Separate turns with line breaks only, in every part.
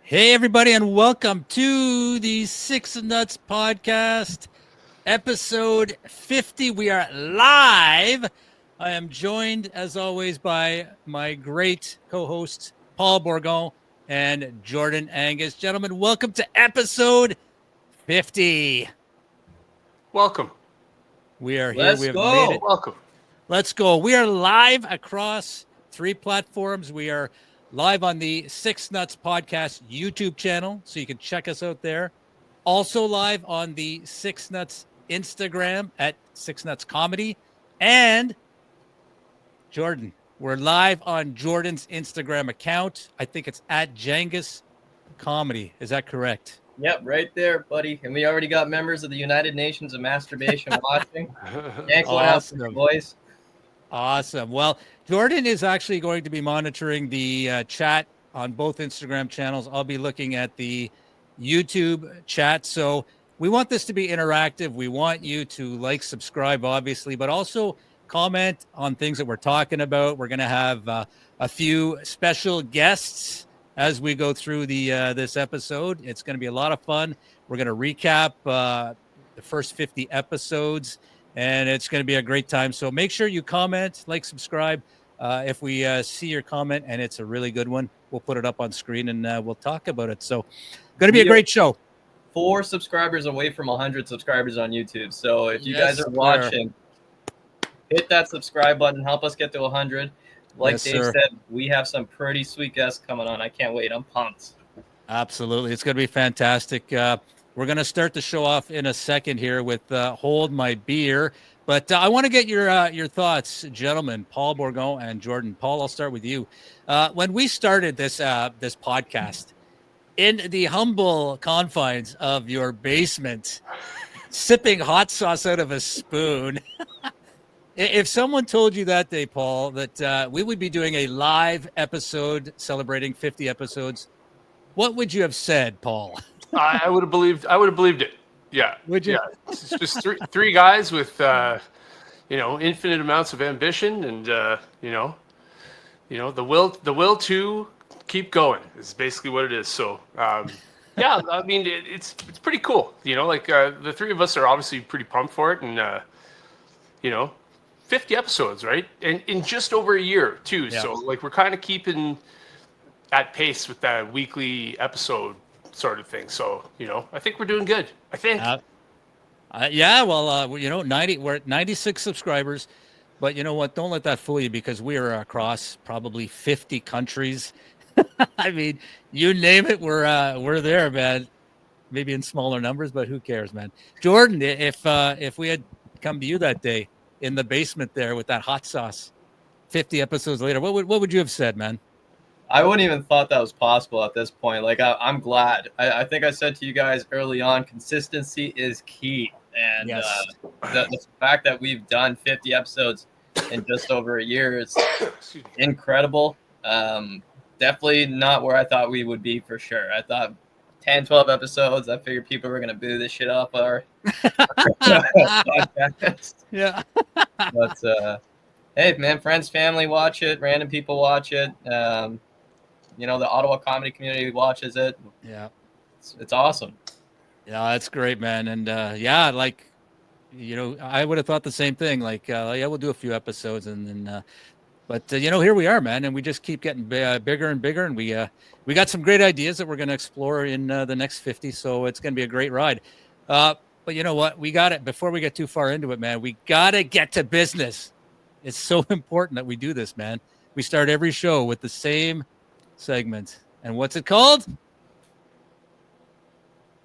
Hey, everybody, and welcome to the Six Nuts Podcast, episode 50. We are live. I am joined, as always, by my great co-hosts, Paul Bourgon and Jordan Angus. Gentlemen, welcome to episode 50.
Welcome.
We are here.
Let's
We have
go.
made it.
Welcome.
Let's go. We are live across 3 platforms. We are live on the Six Nuts Podcast YouTube channel, so you can check us out there. Also live on the Six Nuts Instagram at Six Nuts Comedy. And Jordan, we're live on Jordan's Instagram account. I think it's at Jengus Comedy. Is that correct?
Yep, right there, buddy. And we already got members of the United Nations of Masturbation watching. Thanks one out for you, boys.
Awesome. Well, Jordan is actually going to be monitoring the chat on both Instagram channels. I'll be looking at the YouTube chat. So we want this to be interactive. We want you to like, subscribe, obviously, but also comment on things that we're talking about. We're going to have a few special guests as we go through the this episode. It's going to be a lot of fun. We're going to recap the first 50 episodes. And it's going to be a great time. So make sure you comment, like, subscribe. If we see your comment and it's a really good one, we'll put it up on screen and we'll talk about it. So going to be a great show.
4 subscribers away from 100 subscribers on YouTube. So if you guys are watching, hit that subscribe button. Help us get to 100. Like Dave said, we have some pretty sweet guests coming on. I can't wait. I'm pumped.
Absolutely. It's going to be fantastic. We're going to start the show off in a second here with Hold My Beer. But I want to get your thoughts, gentlemen, Paul Bourgon and Jordan. Paul, I'll start with you. When we started this podcast, in the humble confines of your basement, sipping hot sauce out of a spoon, if someone told you that day, Paul, that we would be doing a live episode celebrating 50 episodes, what would you have said, Paul?
I would have believed it. Yeah.
Would you?
Yeah. It's just three guys with infinite amounts of ambition and the will to keep going is basically what it is. So yeah, I mean it's pretty cool. The three of us are obviously pretty pumped for it, and 50 episodes, right? And in just over a year too. Yeah. So we're kind of keeping at pace with that weekly episode sort of thing. So, I think we're doing good. I think.
Yeah, well, 90, we're at 96 subscribers, but you know what? Don't let that fool you because we are across probably 50 countries. I mean, you name it, we're there, man. Maybe in smaller numbers, but who cares, man? Jordan, if we had come to you that day in the basement there with that hot sauce, 50 episodes later, what would you have said, man?
I wouldn't even thought that was possible at this point. I'm glad. I think I said to you guys early on, consistency is key. And
yes.
The fact that we've done 50 episodes in just over a year is incredible. Definitely not where I thought we would be for sure. I thought 10, 12 episodes, I figured people were going to boo this shit off our podcast.
Yeah.
But, hey, man, friends, family watch it. Random people watch it. The Ottawa comedy community watches it.
Yeah.
It's awesome.
Yeah, that's great, man. And I would have thought the same thing. We'll do a few episodes and then, but here we are, man. And we just keep getting bigger and bigger. And we got some great ideas that we're going to explore in the next 50. So it's going to be a great ride. But you know what? We got it. Before we get too far into it, man, we got to get to business. It's so important that we do this, man. We start every show with the same segment. And what's it called?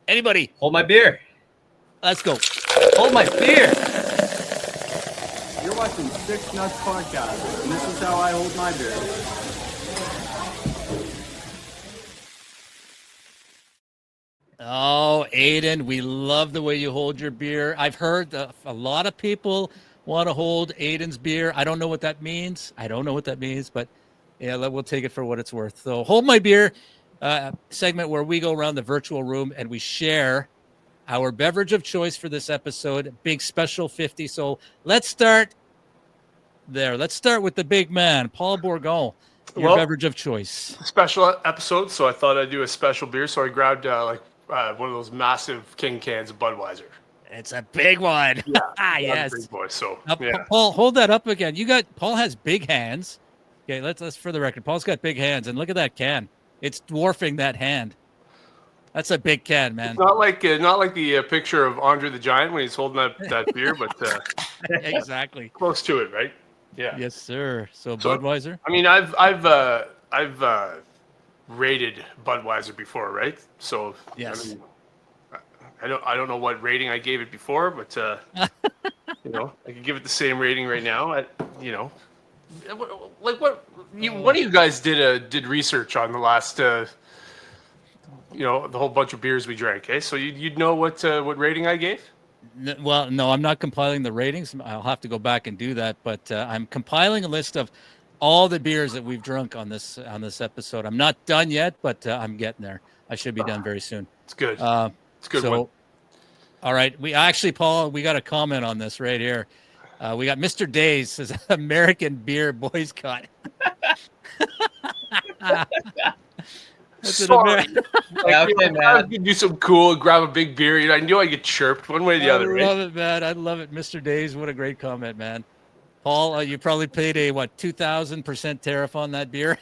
Anybody?
Hold my beer.
Let's go.
Hold my beer.
You're watching Six Nuts Podcast, and this is how I hold my beer.
Oh, Aiden, we love the way you hold your beer. I've heard a lot of people want to hold Aiden's beer. I don't know what that means. But yeah, we'll take it for what it's worth. So hold my beer segment where we go around the virtual room and we share our beverage of choice for this episode. Big special 50. So let's start there. Let's start with the big man, Paul Bourgon. Your
Well,
beverage of choice.
special episode, so I thought I'd do a special beer. So I grabbed one of those massive king cans of Budweiser.
It's a big one.
Yeah,
Yes.
big boy. So
Now,
yeah,
Paul, hold that up again. Paul has big hands. Okay, let's for the record. Paul's got big hands, and look at that can. It's dwarfing that hand. That's a big can, man.
it's not like the picture of Andre the Giant when he's holding that beer, but
Exactly.
close to it, right? Yeah.
Yes, sir. So
So-
Budweiser.
I mean, I've rated Budweiser before, right? So
Yes.
I mean, I don't know what rating I gave it before, but you know, I could give it the same rating right now. You know, one of you guys did research on the last you know, the whole bunch of beers we drank. So you'd know what rating I gave.
Well, no, I'm not compiling the ratings. I'll have to go back and do that. But I'm compiling a list of all the beers that we've drunk on this episode. I'm not done yet, but I'm getting there. I should be done very soon.
It's good. It's a good
So,
one.
all right. We actually, Paul, we got a comment on this right here. We got Mr. Days says American beer boycott. That's an
Sorry.
Yeah, okay,
I
man.
could do some cool, grab a big beer. You know, I knew I get chirped one way or the other,
I
right?
love it, man. I love it. Mr. Days, what a great comment, man. Paul, you probably paid a 2,000% tariff on that beer.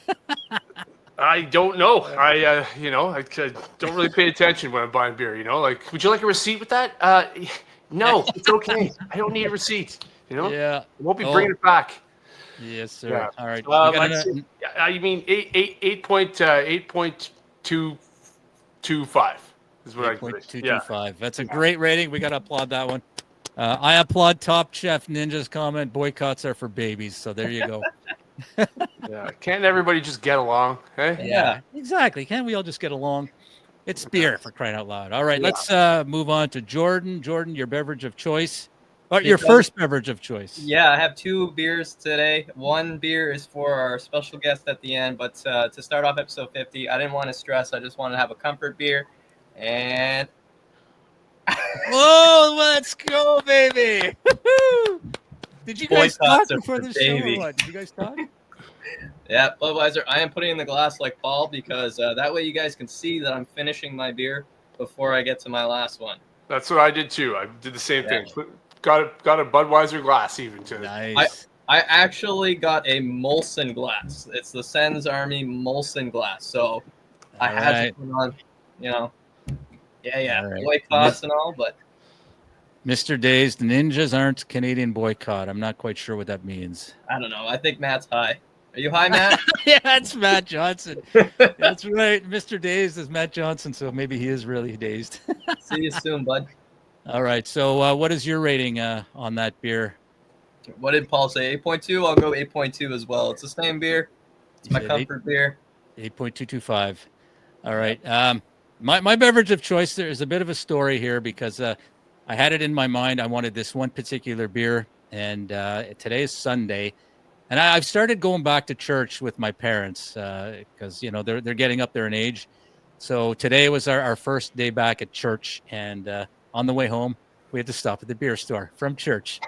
I don't know. You know, I don't really pay attention when I'm buying beer. You know, like, would you like a receipt with that? No, it's okay. I don't need a receipt. You know,
Yeah.
I won't be bringing it back.
Yes, sir.
Yeah.
All right.
You mean 8.225 is what I give it. Yeah.
8.225. That's a great rating. We got to applaud that one. I applaud Top Chef Ninja's comment. Boycotts are for babies. So there you go.
Yeah. Can't everybody just get along? Hey.
Yeah.
Exactly. Can't we all just get along? It's beer, for crying out loud. All right.
Yeah.
Let's move on to Jordan. Jordan, your beverage of choice. Or your
Because-
first beverage of choice.
Yeah, I have 2 beers today. One beer is for our special guest at the end, but to start off episode 50, I didn't want to stress. I just wanted to have a comfort beer. And
Whoa, let's go, baby. Woo-hoo. Did you guys
Boycotts
talk
are
before
for
the show or
babies.
what? Did you guys talk?
yeah, Budweiser, I am putting in the glass like Paul because that way you guys can see that I'm finishing my beer before I get to my last one.
That's what I did too. I did the same
Yeah.
thing. Got a Budweiser glass even to
Nice.
I actually got a Molson glass. It's the Sens Army Molson glass. So I had
Alright.
to put on, you know, yeah,
Alright.
boycotts and all, but
Mr. Days, the Ninjas aren't Canadian boycott. I'm not quite sure what that means.
I don't know. I think Matt's high. Are you high, Matt?
Yeah, that's Matt Johnson. That's right. Mr. Days is Matt Johnson, so maybe he is really dazed.
See you soon, bud.
All right. So what is your rating on that beer?
What did Paul say? 8.2? I'll go 8.2 as well. It's the same beer. It's my
You said
comfort beer.
8.225. All right. My beverage of choice, there is a bit of a story here because I had it in my mind. I wanted this one particular beer, and today is Sunday. And I've started going back to church with my parents because, you know, they're getting up there in age. So today was our first day back at church. And on the way home, we had to stop at the beer store from church.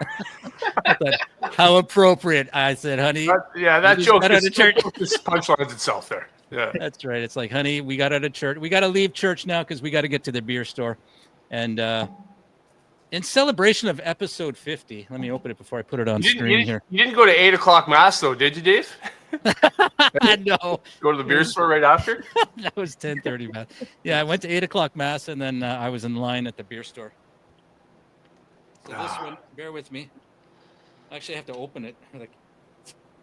I thought, how appropriate. I said, honey.
that
just
joke
got out of church.
just punchlines itself there. Yeah.
That's right. It's like, honey, we got out of church. We got to leave church now because we got to get to the beer store. And in celebration of episode 50, let me open it before I put it on screen here.
You didn't go to 8:00 mass though, did you, Dave?
No,
Go to the beer store right after?
that was 10:30 mass. Yeah, I went to 8:00 mass and then I was in line at the beer store. So this one, bear with me. Actually, I have to open it. Like,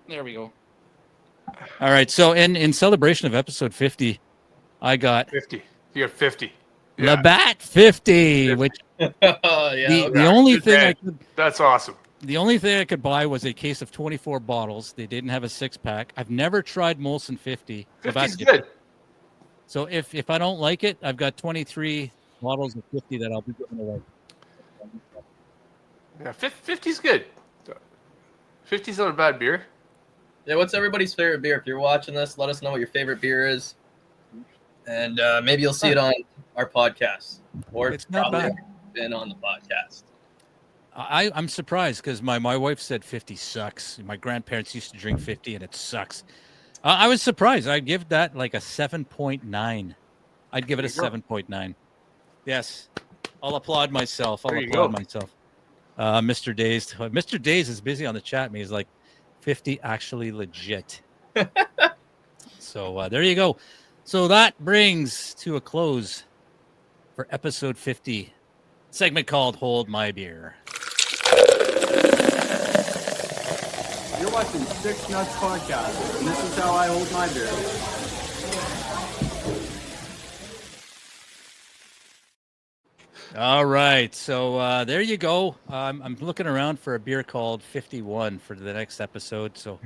there we go. All right. So in celebration of episode 50, I got
50. You got 50.
Labatt 50, which
Oh, yeah.
the only
good
thing
man.
I could
That's awesome.
The only thing I could buy was a case of 24 bottles. They didn't have a 6-pack. I've never tried Molson 50.
50's good.
So if I don't like it, I've got 23 bottles of 50 that I'll be giving away.
Yeah, 50's good. 50's not a bad beer.
Yeah, what's everybody's favorite beer? If you're watching this, let us know what your favorite beer is. And maybe you'll see it on our podcast. Or
It's not
probably
bad.
been on the podcast.
I'm surprised because my wife said 50 sucks. My grandparents used to drink 50 and it sucks. I was surprised. I'd give that like a 7.9. I'd give it a
There you go.
7.9. Yes. I'll applaud myself.
There you go.
Myself. Mr. Days. Mr. Days is busy on the chat. He's like 50 actually legit. So there you go. So that brings to a close for episode 50, segment called Hold My Beer.
You're watching Six Nuts Podcast, and this is how I hold my beer.
All right. So there you go. I'm looking around for a beer called 51 for the next episode. So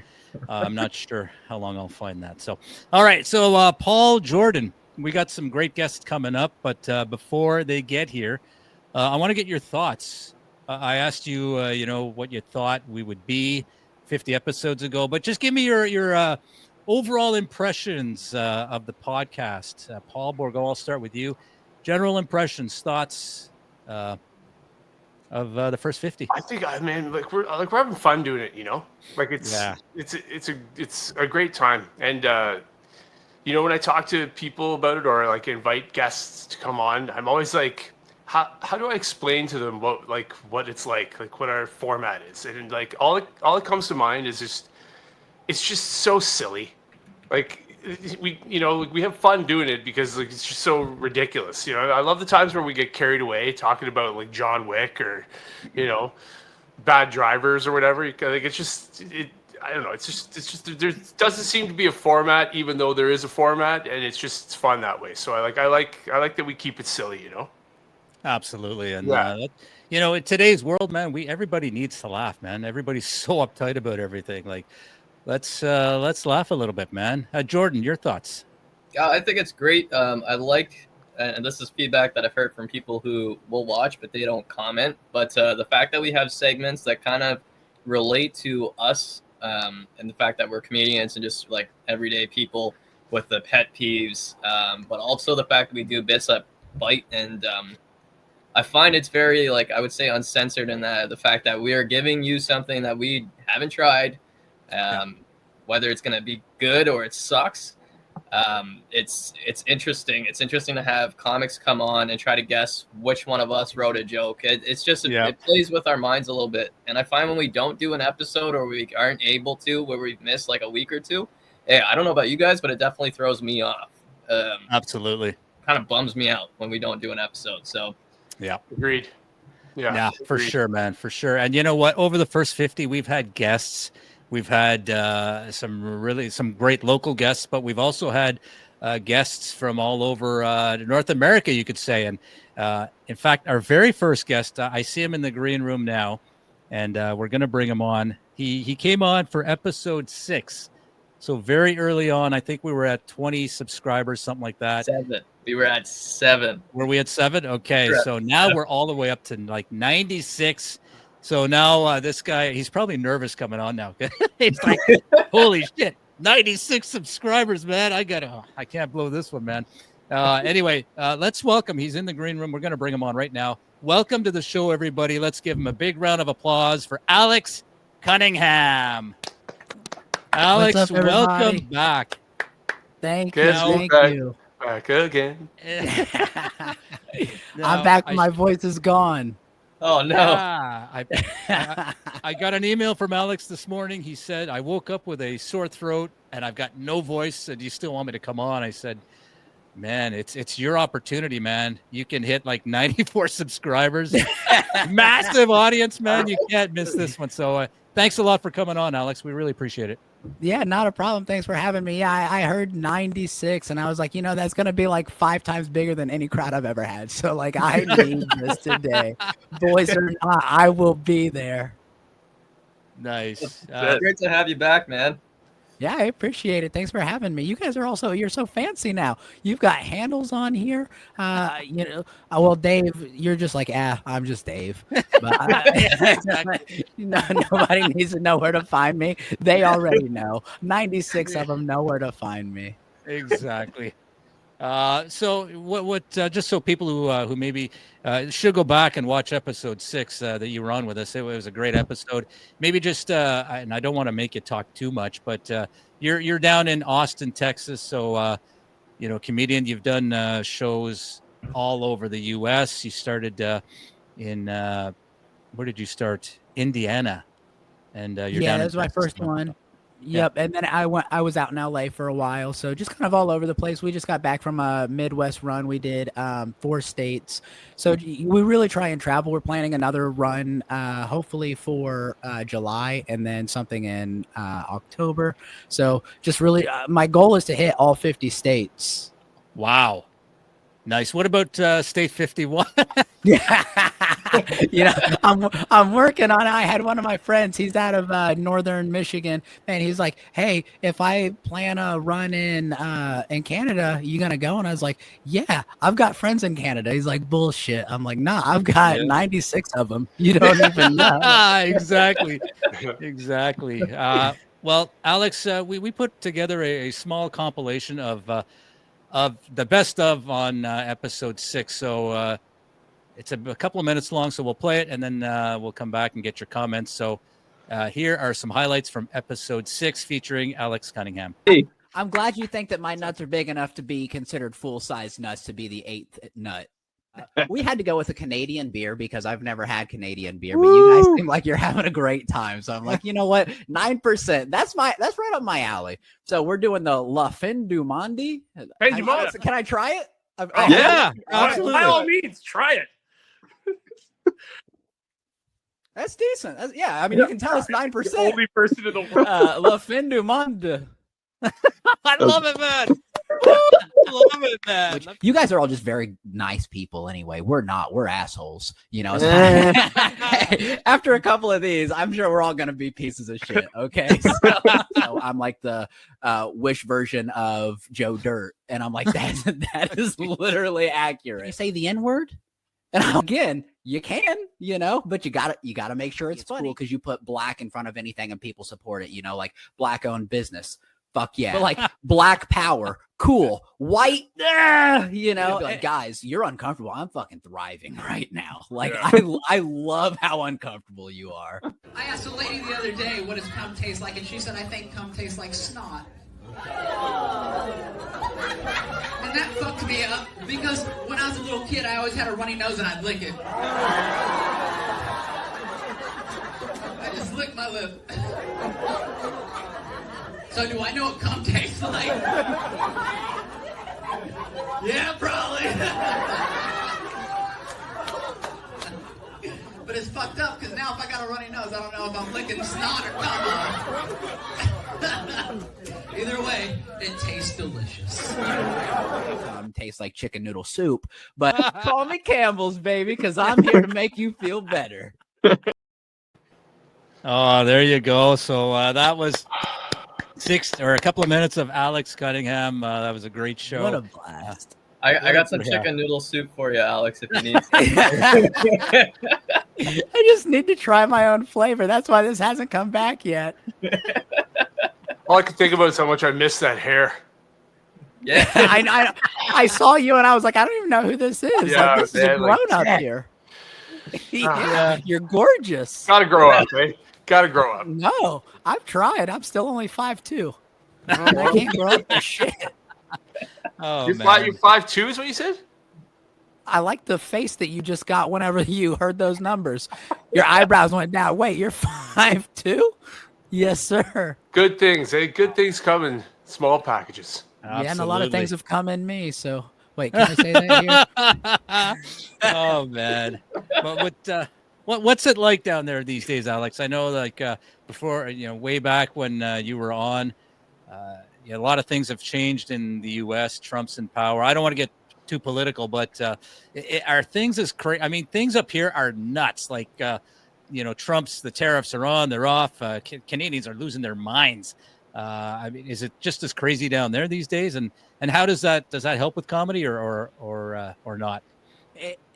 I'm not sure how long I'll find that. So, all right. So Paul, Jordan, we got some great guests coming up. But before they get here, I want to get your thoughts. I asked you, what you thought we would be 50 episodes ago. But just give me your overall impressions of the podcast. Paul Bourgault, I'll start with you. General impressions, thoughts of the first 50.
I think we're having fun doing it, Like it's a great time. And when I talk to people about it or like invite guests to come on, I'm always like, how do I explain to them what it's like what our format is? And like all it comes to mind is it's just so silly. Like we have fun doing it because it's just so ridiculous. I love the times where we get carried away talking about like John Wick or bad drivers or whatever. Like it's just I don't know. It's just there doesn't seem to be a format, even though there is a format, and it's fun that way. So I like that we keep it silly.
Absolutely. And in today's world, man, everybody needs to laugh, man. Everybody's so uptight about everything. Like let's laugh a little bit, man. Jordan, your thoughts?
I think it's great. I like, and this is feedback that I've heard from people who will watch, but they don't comment. But the fact that we have segments that kind of relate to us, and the fact that we're comedians and just like everyday people with the pet peeves, but also the fact that we do bits that bite. And I find it's very, I would say, uncensored in that the fact that we are giving you something that we haven't tried. Whether it's going to be good or it sucks, it's interesting. It's interesting to have comics come on and try to guess which one of us wrote a joke. It plays with our minds a little bit. And I find when we don't do an episode or we aren't able to, where we've missed like a week or two, I don't know about you guys, but it definitely throws me off.
Absolutely.
Kind of bums me out when we don't do an episode. So
yeah,
agreed. Yeah,
for sure, man, for sure. And you know what? Over the first 50, we've had guests. We've had some great local guests, but we've also had guests from all over North America, you could say. And in fact, our very first guest, I see him in the green room now, and we're going to bring him on. He came on for episode 6. So very early on, I think we were at 20 subscribers, something like that.
7. We were at 7.
Were we at 7? Okay. Correct. So now we're all the way up to like 96. So now this guy, he's probably nervous coming on now. He's like, holy shit, 96 subscribers, man. I can't blow this one, man. Anyway, let's welcome, he's in the green room. We're going to bring him on right now. Welcome to the show, everybody. Let's give him a big round of applause for Alex Cunningham. Alex,
up,
welcome back.
Thank you.
Back again.
I'm back. My voice is gone.
Oh, no.
I got an email from Alex this morning. He said, I woke up with a sore throat and I've got no voice. And you still want me to come on? I said, man, it's your opportunity, man. You can hit like 94 subscribers. Massive audience, man. You can't miss this one. So thanks a lot for coming on, Alex. We really appreciate it.
Yeah, not a problem. Thanks for having me. Yeah, I heard 96 and I was like, that's going to be like 5 times bigger than any crowd I've ever had. So like, I need this today. Boys or not, I will be there.
Nice.
It's great to have you back, man.
Yeah, I appreciate it. Thanks for having me. You guys are you're so fancy now. You've got handles on here. Well, Dave, you're just like, I'm just Dave. But, nobody needs to know where to find me. They already know. 96 of them know where to find me.
Exactly. So what just so people who maybe should go back and watch episode 6 that you were on with us. It was a great episode. Maybe just and I don't want to make you talk too much, but you're down in Austin, Texas. So, comedian, you've done shows all over the U.S. You started in where did you start? Indiana, and you're down
that
in
was my
Texas
first
now.
one. Yep, and then I was out in LA for a while, so just kind of all over the place. We just got back from a Midwest run. We did 4 states, so we really try and travel. We're planning another run, hopefully for July, and then something in October. So just really, my goal is to hit all 50 states.
Wow, nice. What about State 51?
I'm working on it. I had one of my friends, he's out of northern Michigan, and he's like, hey, if I plan a run in Canada, you gonna go? And I was like, yeah, I've got friends in Canada. He's like, bullshit. I'm like, nah, I've got 96 of them. You don't even know.
Exactly. Well, Alex, we put together a small compilation of the best of on episode 6. So it's a couple of minutes long, so we'll play it and then we'll come back and get your comments. So here are some highlights from episode 6 featuring Alex Cunningham.
I'm glad you think that my nuts are big enough to be considered full-size nuts to be the 8th nut. We had to go with a Canadian beer because I've never had Canadian beer, but you guys seem like you're having a great time. So I'm like, you know what? 9%. That's right up my alley. So we're doing the La Fin du Monde. Can I try it?
Yeah, absolutely.
By all means, try it.
That's decent. I mean, you can tell it's 9%.
Only person in the world.
La Fin du Monde.
I love it, man. I love it, man.
You guys are all just very nice people anyway. We're not. We're assholes. After a couple of these, I'm sure we're all going to be pieces of shit. Okay. So I'm like the Wish version of Joe Dirt. And I'm like, that is literally accurate. You say the N-word? And again, you can, but you gotta make sure it's funny because you put black in front of anything and people support it, like black owned business. Fuck yeah. But like black power, cool, white, like, guys, you're uncomfortable. I'm fucking thriving right now. Like, I love how uncomfortable you are.
I asked a lady the other day, what does cum taste like? And she said, I think cum tastes like snot. And that fucked me up because when I was a little kid, I always had a runny nose and I'd lick it. I just licked my lip. So do I know what cum tastes like? Yeah, probably. But it's fucked up because now if I got a runny nose, I don't know if I'm licking snot or cum. Either way, it tastes delicious.
Tastes like chicken noodle soup, but call me Campbell's, baby, because I'm here to make you feel better.
Oh, there you go. So that was a couple of minutes of Alex Cunningham. That was a great show.
What a blast.
I got some chicken noodle soup for you, Alex, if you need some.
I just need to try my own flavor. That's why this hasn't come back yet.
All I can think about is how much I miss that hair.
Yeah,
I saw you and I was like, I don't even know who this is.
Yeah,
this is a grown-up here. Yeah, you're gorgeous.
Gotta grow up, eh? Gotta grow up.
No, I've tried. I'm still only 5'2". I can't grow up for shit.
Oh,
You're
man.
you're 5'2" is what you said?
I like the face that you just got whenever you heard those numbers. Your eyebrows went down. Wait, you're 5'2"? Yes, sir.
Good things, eh? Good things come in small packages.
Absolutely.
Yeah, and a lot of things have come in me. So, wait, can I say that here?
Oh, man. But what's it like down there these days, Alex? I know, like, before, way back when you were on, a lot of things have changed in the U.S. Trump's in power. I don't want to get too political, but are things as crazy? I mean, things up here are nuts. Like, the tariffs are on, they're off. Canadians are losing their minds. I mean, is it just as crazy down there these days? And how does that help with comedy or not?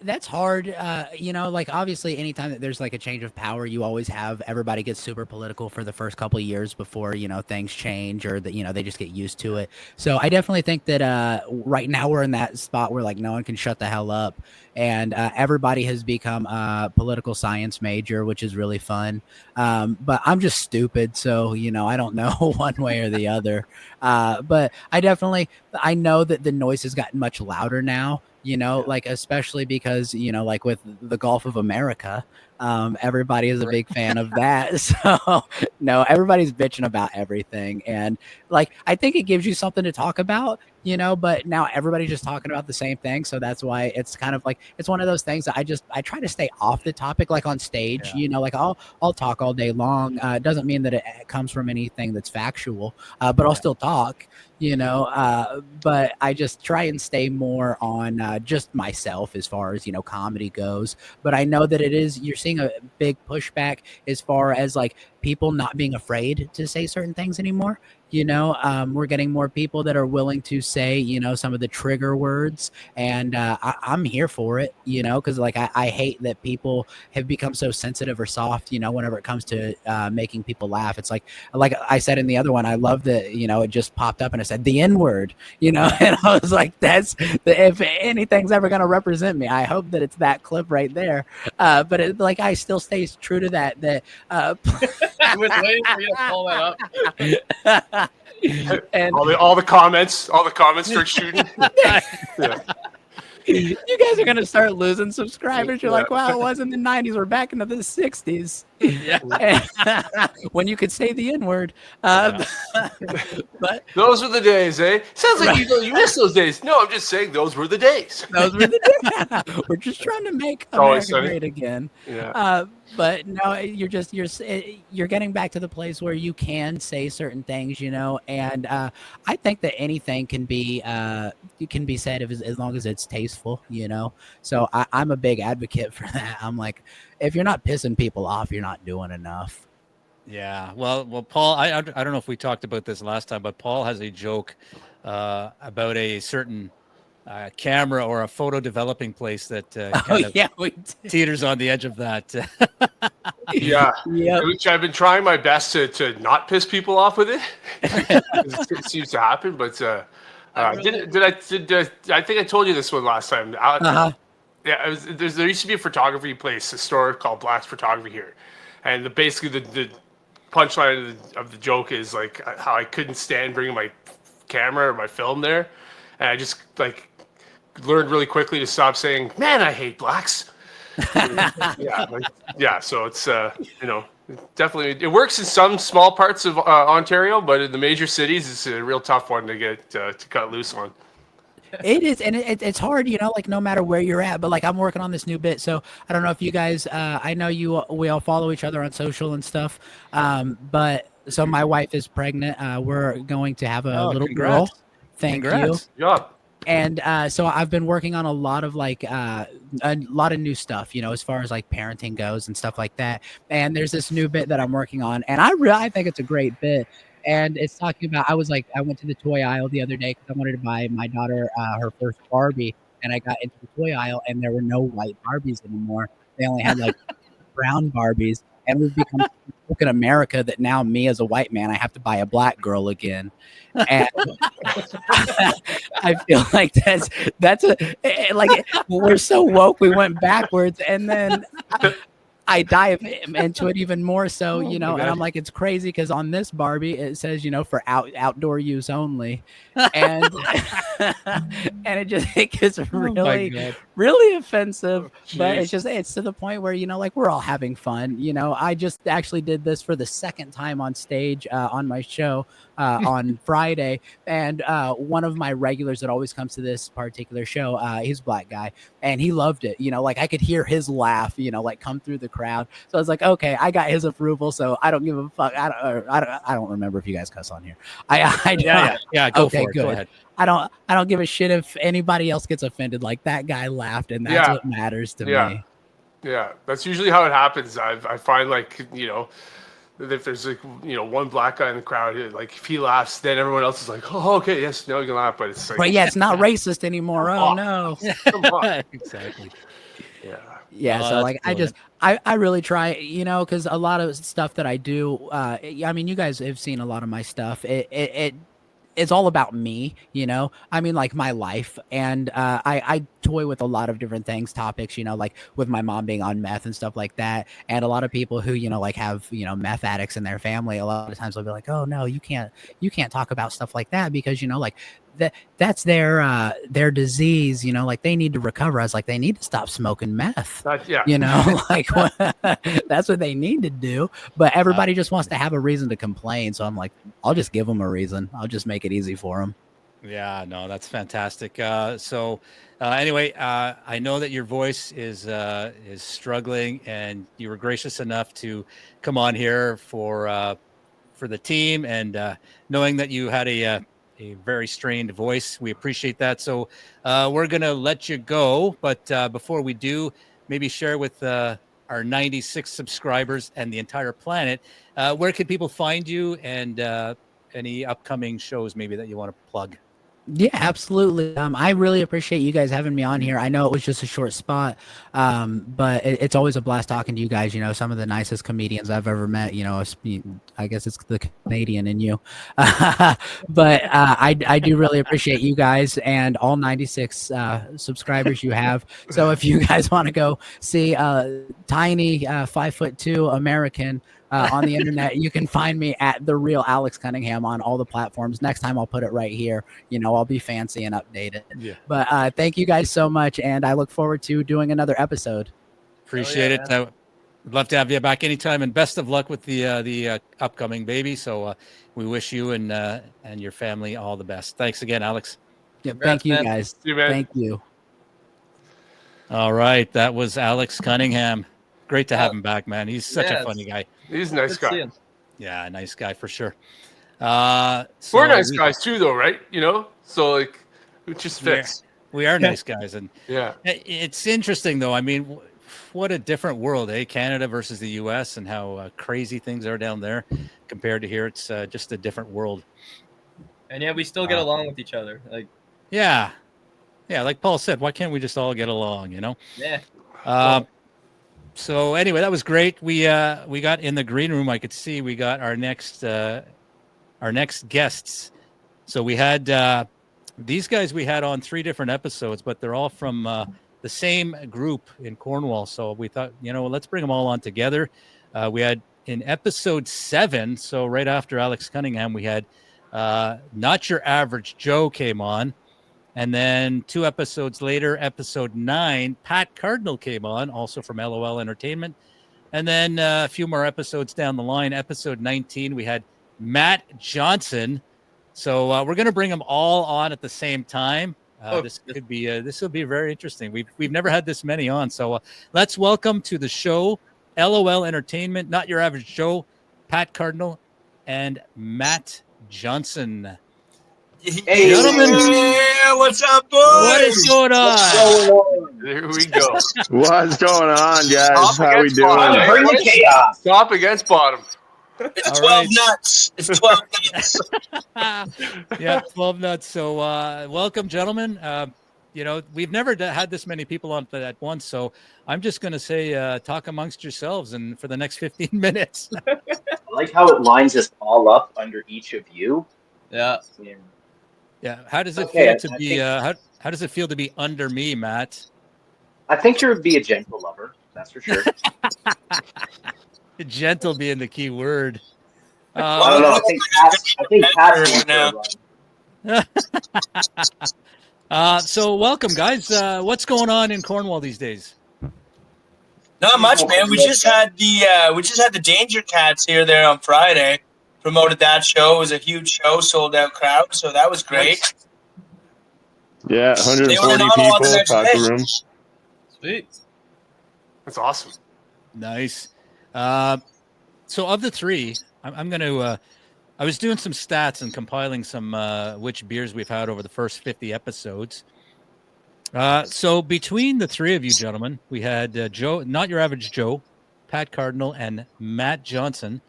That's hard. Like obviously anytime that there's like a change of power, you always have everybody gets super political for the first couple of years before, things change or that, they just get used to it. So I definitely think that right now we're in that spot where like no one can shut the hell up. And everybody has become a political science major, which is really fun. But I'm just stupid. So, I don't know one way or the other. But I know that the noise has gotten much louder now. Like especially because like with the Gulf of America, everybody is a big fan of that. So no, everybody's bitching about everything, and like I think it gives you something to talk about, but now everybody's just talking about the same thing. So that's why it's kind of like it's one of those things that I try to stay off the topic, like on stage. Like I'll talk all day long. It doesn't mean that it comes from anything that's factual, but I'll still talk. But I just try and stay more on just myself as far as comedy goes. But I know that you're seeing a big pushback as far as like people not being afraid to say certain things anymore. We're getting more people that are willing to say some of the trigger words, and I'm here for it, because like I hate that people have become so sensitive or soft, whenever it comes to making people laugh. It's like I said in the other one, I love that it just popped up and it said the N-word, and I was like, if anything's ever going to represent me, I hope that it's that clip right there. But I still stay true to that
I was waiting for you to pull that up.
And all the comments start shooting. Yeah.
You guys are gonna start losing subscribers. You're like, wow, it was in the 90s. We're back into the 60s. When you could say the N-word. But
those were the days, eh? Sounds like you miss those days. No, I'm just saying those were the days.
Those were the days. We're just trying to make America great again.
Yeah.
But no, you're getting back to the place where you can say certain things, and I think that anything can be said as long as it's tasteful, So I'm a big advocate for that. I'm like, if you're not pissing people off, you're not doing enough.
Yeah. Well, Paul, I don't know if we talked about this last time, but Paul has a joke about a certain camera or a photo developing place that
we
teeters on the edge of that.
Yeah. Which I've been trying my best to not piss people off with it. It seems to happen, but I think I told you this one last time. Yeah, there used to be a photography place, a store called Black's Photography here, and basically the punchline of the joke is like how I couldn't stand bringing my camera or my film there, and I just like learned really quickly to stop saying, "Man, I hate blacks." So it's definitely it works in some small parts of Ontario, but in the major cities, it's a real tough one to get to cut loose on.
It is, and it's hard, like no matter where you're at. But like I'm working on this new bit, so I don't know if you guys. I know we all follow each other on social and stuff. But so my wife is pregnant. We're going to have a little girl. Thank you.
Yeah.
And so I've been working on a lot of new stuff, as far as like parenting goes and stuff like that. And there's this new bit that I'm working on, and I think it's a great bit. And it's talking about, I went to the toy aisle the other day because I wanted to buy my daughter her first Barbie, and I got into the toy aisle and there were no white Barbies anymore. They only had like brown Barbies, and we've become look at America that now me as a white man, I have to buy a black girl again. And I feel like that's we're so woke, we went backwards, and then I dive into it even more so, and I'm like, it's crazy because on this Barbie it says, for outdoor use only, and and it gets really offensive. But it's to the point where we're all having fun. I just actually did this for the second time on stage on my show on Friday, and one of my regulars that always comes to this particular show, he's a black guy, and he loved it. I could hear his laugh, come through the crowd. So I was like, okay, I got his approval, so I don't give a fuck. I don't remember if you guys cuss on here.
Go for it.
Good.
Go ahead.
I don't give a shit if anybody else gets offended. Like that guy laughed, and that's what matters to me.
Yeah, that's usually how it happens. I find if there's like one black guy in the crowd, like if he laughs, then everyone else is like, oh, okay, yes, no, you can laugh, but it's like,
But yeah, it's not racist anymore. Oh no.
come on.
Exactly.
Yeah.
Yeah,
Oh,
so
that's
like
brilliant.
I really try, because a lot of stuff that I do, I mean, you guys have seen a lot of my stuff. It's all about me, I mean, like my life. And I toy with a lot of different things, topics, like with my mom being on meth and stuff like that. And a lot of people who, like have, meth addicts in their family, a lot of times they'll be like, oh no, you can't talk about stuff like that because, like that's their disease, like they need to recover. I was like, they need to stop smoking meth.
Yeah.
Like that's what they need to do. But everybody just wants to have a reason to complain. So I'm like, I'll just give them a reason. I'll just make it easy for them.
Yeah, no, that's fantastic. Anyway, I know that your voice is struggling, and you were gracious enough to come on here for the team, and knowing that you had a very strained voice, we appreciate that. So we're gonna let you go, but before we do, maybe share with our 96 subscribers and the entire planet, where can people find you, and any upcoming shows maybe that you want to plug?
Yeah, absolutely. I really appreciate you guys having me on here. I know it was just a short spot, but it's always a blast talking to you guys. Some of the nicest comedians I've ever met. I guess it's the Canadian in you, but I do really appreciate you guys and all 96 subscribers you have. So if you guys want to go see tiny 5'2" American on the internet, you can find me at The Real Alex Cunningham on all the platforms. Next time I'll put it right here. I'll be fancy and updated. Yeah. But thank you guys so much, and I look forward to doing another episode.
Appreciate it. I'd love to have you back anytime, and best of luck with the upcoming baby. So we wish you and your family all the best. Thanks again, Alex.
Yeah, thank you guys. Thank you.
All right, that was Alex Cunningham. Great to have him back, man. He's such a funny guy.
He's a nice guy.
Yeah, nice guy for sure.
We're nice guys too, though, right? So like, it just fits.
We are nice guys, and
yeah,
it's interesting though. I mean, what a different world, eh? Canada versus the U.S. and how crazy things are down there compared to here. It's just a different world.
And yeah, we still get along with each other. Like,
yeah, like Paul said, why can't we just all get along?
Yeah.
So anyway, that was great. We got in the green room. I could see we got our next guests. So we had these guys we had on 3 different episodes, but they're all from the same group in Cornwall. So we thought, let's bring them all on together. We had in episode 7, so right after Alex Cunningham, we had Not Your Average Joe came on. And then 2 episodes later, episode 9, Pat Cardinal came on, also from LOL Entertainment. And then a few more episodes down the line, episode 19, we had Matt Johnson. So we're going to bring them all on at the same time. This will be very interesting. We've never had this many on. So let's welcome to the show, LOL Entertainment, Not Your Average Joe, Pat Cardinal, and Matt Johnson.
Hey,
gentlemen,
what's up, boys?
What is going on?
There we go.
What's going on, guys? How we doing?
Bottom.
Bring the chaos.
Top against bottom.
It's
All
12
right.
nuts. It's 12 nuts.
Yeah, 12 nuts. So welcome, gentlemen. We've never had this many people on at once, so I'm just going to say talk amongst yourselves and for the next 15 minutes.
I like how it lines us all up under each of you.
Yeah.
Yeah. How does it feel to be how does it feel to be under me, Matt?
I think you'd be a gentle lover, that's for sure.
Gentle being the key word.
I don't know. I think Pat's
now. So welcome, guys. What's going on in Cornwall these days?
Not much, man. We just had the Danger Cats here there on Friday. Promoted that show. It was a huge show, sold out crowd, so that was great.
Yeah, 140 people, packed the room.
Sweet.
That's awesome.
Nice. So of the 3, I'm going to. I was doing some stats and compiling some which beers we've had over the first 50 episodes. So between the 3 of you gentlemen, we had Joe, Not Your Average Joe, Pat Cardinal, and Matt Johnson.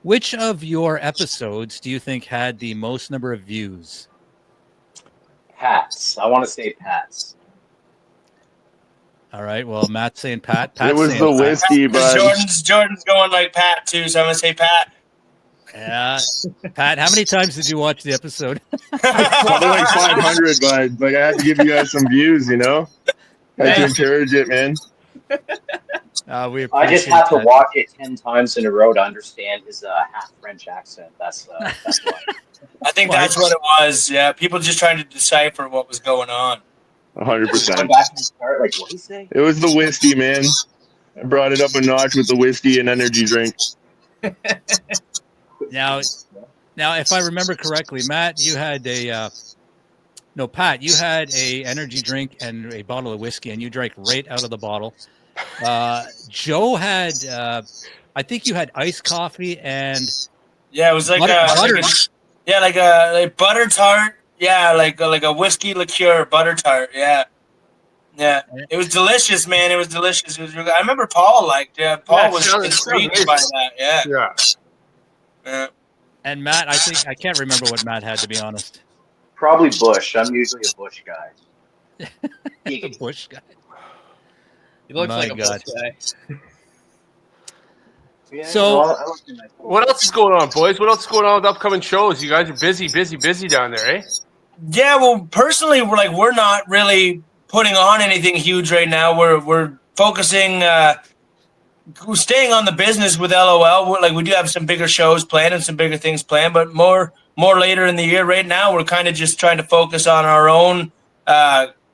Which of your episodes do you think had the most number of views?
Pats. I want to say Pats.
All right. Well, Matt's saying Pat.
It
Pat's
was
saying
the
Pat.
whiskey, bud.
Jordan's going like Pat too, so I'm gonna say Pat.
Yeah. Pat, how many times did you watch the episode?
Probably like 500, bud. Like I had to give you guys some views, you know. I had to encourage it, man.
I just have to watch it 10 times in a row to understand his half French accent. That's why.
I think that's what it was. Yeah, people just trying to decipher what was going on.
100%.
Go back and start, like, what do you say?
It was the whiskey, man. I brought it up a notch with the whiskey and energy drink.
Now, if I remember correctly, Matt, you had Pat, you had a energy drink and a bottle of whiskey, and you drank right out of the bottle. Joe had, I think you had iced coffee and
it was like
butter.
like a butter tart. Yeah, like a whiskey liqueur butter tart. Yeah. It was delicious, man. It was delicious. It was really, I remember Paul liked. Yeah, Paul was intrigued by that. Yeah.
And Matt, I can't remember what Matt had, to be honest.
Probably Bush. I'm usually a Bush guy.
A Bush guy.
He looks
My
like a
God.
Bush guy.
Yeah,
So,
what else is going on, boys? What else is going on with upcoming shows? You guys are busy down there, eh?
Yeah, well, personally, we're not really putting on anything huge right now. We're focusing, we're staying on the business with LOL. We do have some bigger shows planned and some bigger things planned, but more later in the year. Right now, we're kind of just trying to focus on our own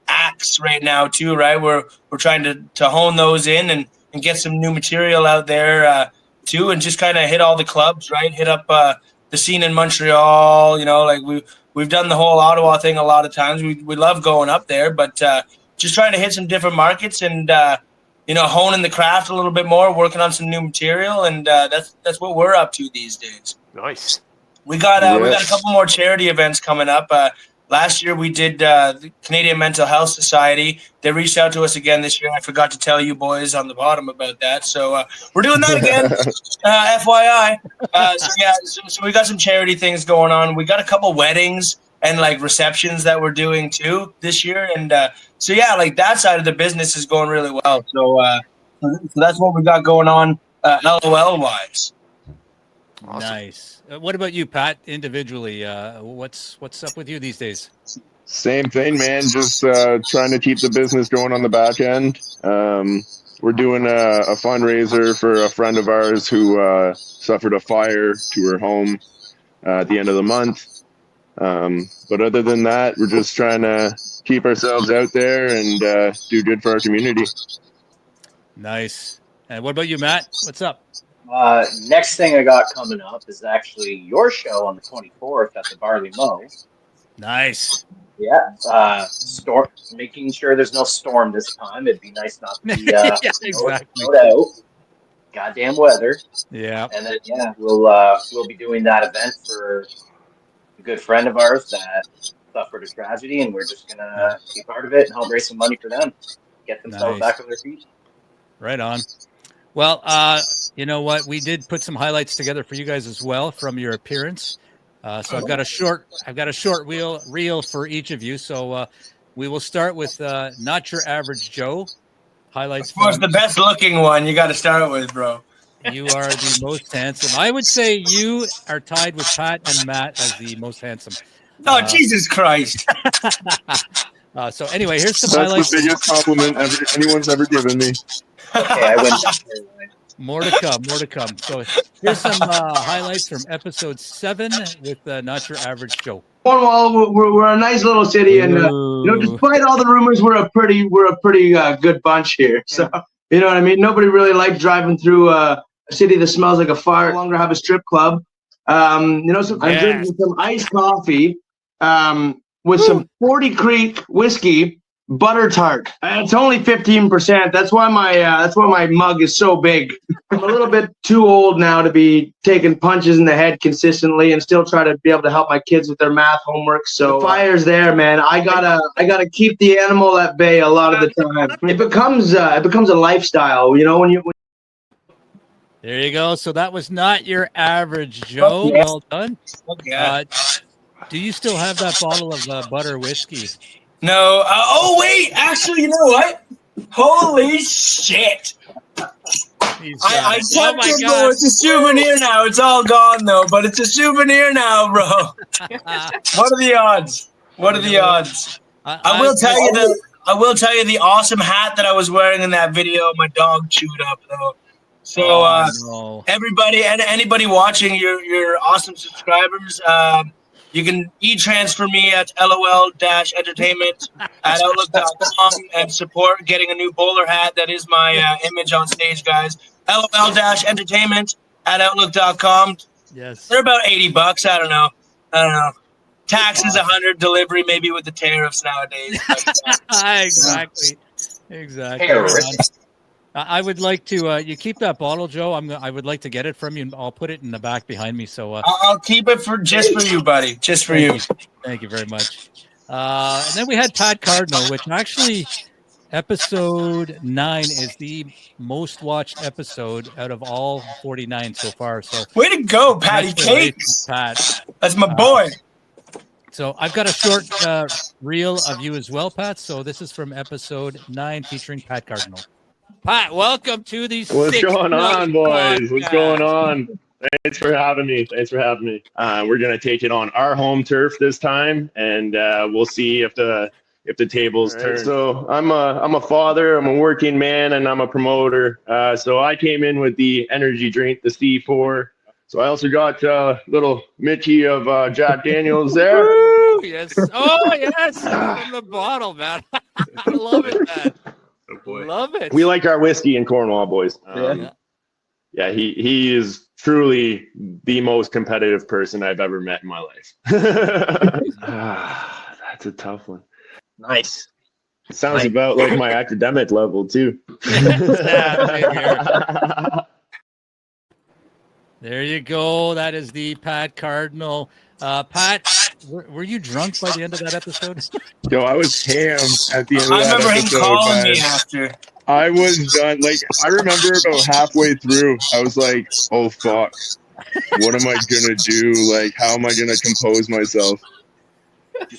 acts right now too. Right, we're trying to hone those in and get some new material out there too, and just kind of hit all the clubs. Right, hit up the scene in Montreal. You know, like we've done the whole Ottawa thing a lot of times. We love going up there, but just trying to hit some different markets and honing the craft a little bit more, working on some new material, and that's what we're up to these days.
Nice.
We got a couple more charity events coming up. Last year we did the Canadian Mental Health Society. They reached out to us again this year. I forgot to tell you boys on the bottom about that. So we're doing that again, FYI. So we got some charity things going on. We got a couple weddings and like receptions that we're doing too this year. And like that side of the business is going really well. So that's what we got going on LOL wise.
Awesome.
Nice. What about you, Pat? Individually, what's up with you these days?
Same thing, man. Just trying to keep the business going on the back end. We're doing a fundraiser for a friend of ours who suffered a fire to her home at the end of the month. But other than that, we're just trying to keep ourselves out there and do good for our community.
Nice. And what about you, Matt? What's up?
Next thing I got coming up is actually your show on the 24th at the Barley Mow.
Nice.
Yeah. Storm, making sure there's no storm this time. It'd be nice not to be
exactly.
out. Goddamn weather.
Yeah.
And then we'll be doing that event for a good friend of ours that suffered a tragedy, and we're just gonna be part of it and help raise some money for them, get themselves back on their feet.
Right on. Well, you know what? We did put some highlights together for you guys as well from your appearance. So I've got a short reel for each of you. So we will start with Not Your Average Joe. Highlights.
Of course, the best looking one you got to start with, bro.
You are the most handsome. I would say you are tied with Pat and Matt as the most handsome.
Oh, Jesus Christ.
So anyway, here's some
That's
highlights.
the biggest compliment anyone's ever given me.
Okay, I win.
More to come. So here's some highlights from episode 7 with Not Your Average Joe.
Cornwall, we're a nice little city, and despite all the rumors, we're a pretty good bunch here. So you know what I mean. Nobody really likes driving through a city that smells like a fire. No longer have a strip club. I'm drinking some iced coffee with some 40 Creek whiskey. Butter tart. It's only 15%. That's why my mug is so big. I'm a little bit too old now to be taking punches in the head consistently, and still try to be able to help my kids with their math homework. So the fire's there, man. I gotta keep the animal at bay a lot of the time. It becomes a lifestyle, you know.
There you go. So that was not your average Joe.
yeah.
Well done.
Yeah.
Do you still have that bottle of butter whiskey?
No. Oh wait, actually, you know what? Holy shit! I kept it, bro. It's a souvenir now. It's all gone though, but it's a souvenir now, bro. What are the odds? What are the odds? I will tell you the awesome hat that I was wearing in that video. My dog chewed up though. So everybody and anybody watching, your awesome subscribers. You can e-transfer me at lol-entertainment at outlook.com and support getting a new bowler hat. That is my image on stage, guys. lol-entertainment at outlook.com.
Yes.
They're about $80. I don't know. Tax is 100, delivery maybe with the tariffs nowadays.
Exactly. I would like to. You keep that bottle, Joe. I would like to get it from you. And I'll put it in the back behind me. So
I'll keep it just for you, buddy. Just for you.
Thank you very much. And then we had Pat Cardinal, which actually episode 9 is the most watched episode out of all 49 so far. So
way to go, Patty Cake.
Pat,
that's my boy.
So I've got a short reel of you as well, Pat. So this is from episode 9 featuring Pat Cardinal. Pat, welcome to the
What's going on, boys? What's going on? Thanks for having me. We're gonna take it on our home turf this time, and we'll see if the tables turn. So I'm a father, I'm a working man, and I'm a promoter. So I came in with the energy drink, the C4. So I also got little Mitchie of Jack Daniels there.
Woo, yes. Oh yes, from the bottle, man. I love it, man.
Oh, boy.
Love it.
We like our whiskey in Cornwall, boys. Yeah, he is truly the most competitive person I've ever met in my life. That's a tough one.
Nice.
It sounds about like my academic level too.
There you go. That is the Pat Cardinal. Pat, were you drunk by the end of that episode?
Yo, I was hammed at the end of that
I remember him
episode,
calling
man.
me after.
I was done. Like, I remember about halfway through, I was like, oh, fuck. What am I going to do? Like, how am I going to compose myself?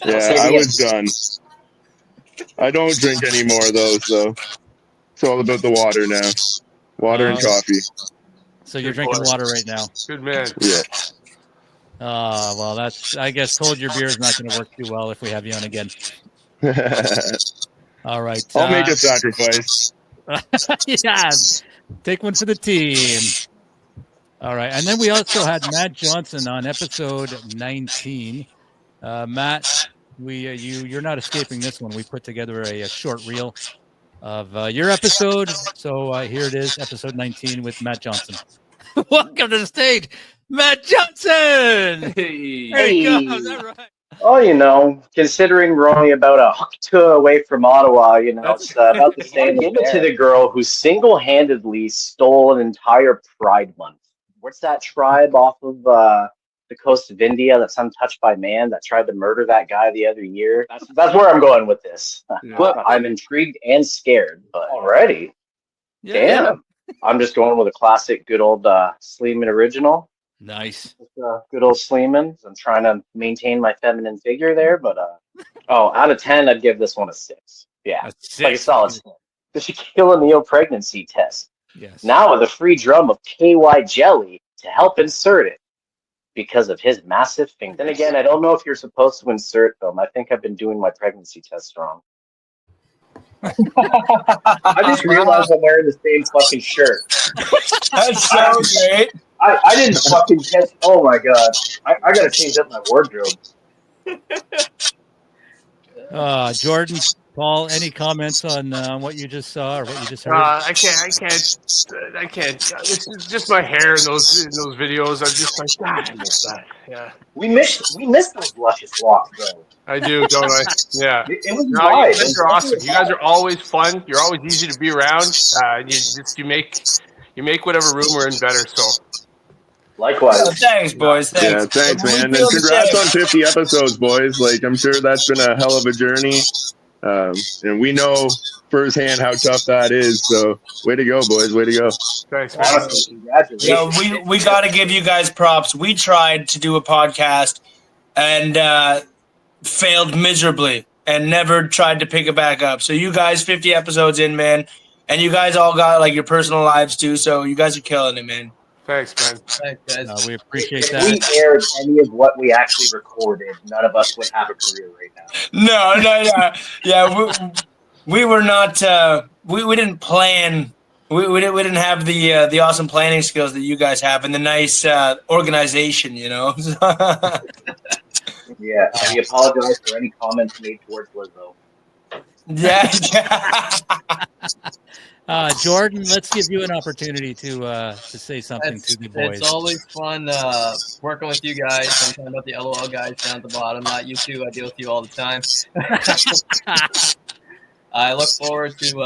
Yeah, I was done. I don't drink anymore, though, so it's all about the water now. Water and coffee.
So you're drinking water right now.
Good man.
Yeah.
Well, that's, I guess, told your beer is not going to work too well if we have you on again. All right.
I'll make a sacrifice.
Yeah. Take one for the team. All right. And then we also had Matt Johnson on episode 19. Matt, you're not escaping this one. We put together a short reel of your episode. So here it is, episode 19 with Matt Johnson. Welcome to the stage, Matt Johnson.
Hey.
There you go. Is that right?
Oh, you know, considering we're only about a hook tour away from Ottawa, you know, it's about the same. Give it to the girl who single-handedly stole an entire Pride Month. What's that tribe off of the coast of India that's untouched by man that tried to murder that guy the other year? That's where I'm going with this.
Yeah.
But I'm intrigued and scared. But already, damn, I'm just going with a classic, good old Sleeman original.
Nice.
Good old Sleeman. I'm trying to maintain my feminine figure there, but out of 10, I'd give this one a 6. Yeah, like a solid 6. The Shaquille O'Neal pregnancy test.
Yes.
Now with a free drum of KY jelly to help insert it because of his massive finger. Then again, I don't know if you're supposed to insert them. I think I've been doing my pregnancy test wrong. I just realized I'm wearing the same fucking shirt.
That's so great.
I didn't fucking test. Oh my god. I gotta change up my wardrobe.
Jordan, Paul, any comments on what you just saw or what you just heard?
I can't. It's just my hair in those videos. I'm just like, God, I miss that. Yeah.
We missed those luscious locks, though.
I do, don't I? Yeah.
It was
No, you guys are awesome. You guys are always fun. You're always easy to be around. You make whatever room we're in better. So.
Likewise.
Oh, thanks, boys. Thanks.
Yeah, thanks, man. And congrats on 50 episodes, boys. Like, I'm sure that's been a hell of a journey. And we know firsthand how tough that is. So way to go, boys. Way to go.
Thanks, man.
Honestly, congratulations.
We got to give you guys props. We tried to do a podcast and failed miserably and never tried to pick it back up. So you guys, 50 episodes in, man, and you guys all got like your personal lives too. So you guys are killing it, man.
Thanks, man.
Thanks, guys.
We appreciate
If
that.
we aired any of what we actually recorded, none of us would have a career right now.
No. We were not. We didn't plan. We didn't have the awesome planning skills that you guys have and the nice organization. You know.
Yeah, we apologize for any comments made towards Lizzo.
Yeah.
Jordan, let's give you an opportunity to say something to the boys.
It's always fun working with you guys. I'm talking about the LOL guys down at the bottom, not you two. I deal with you all the time. I look forward to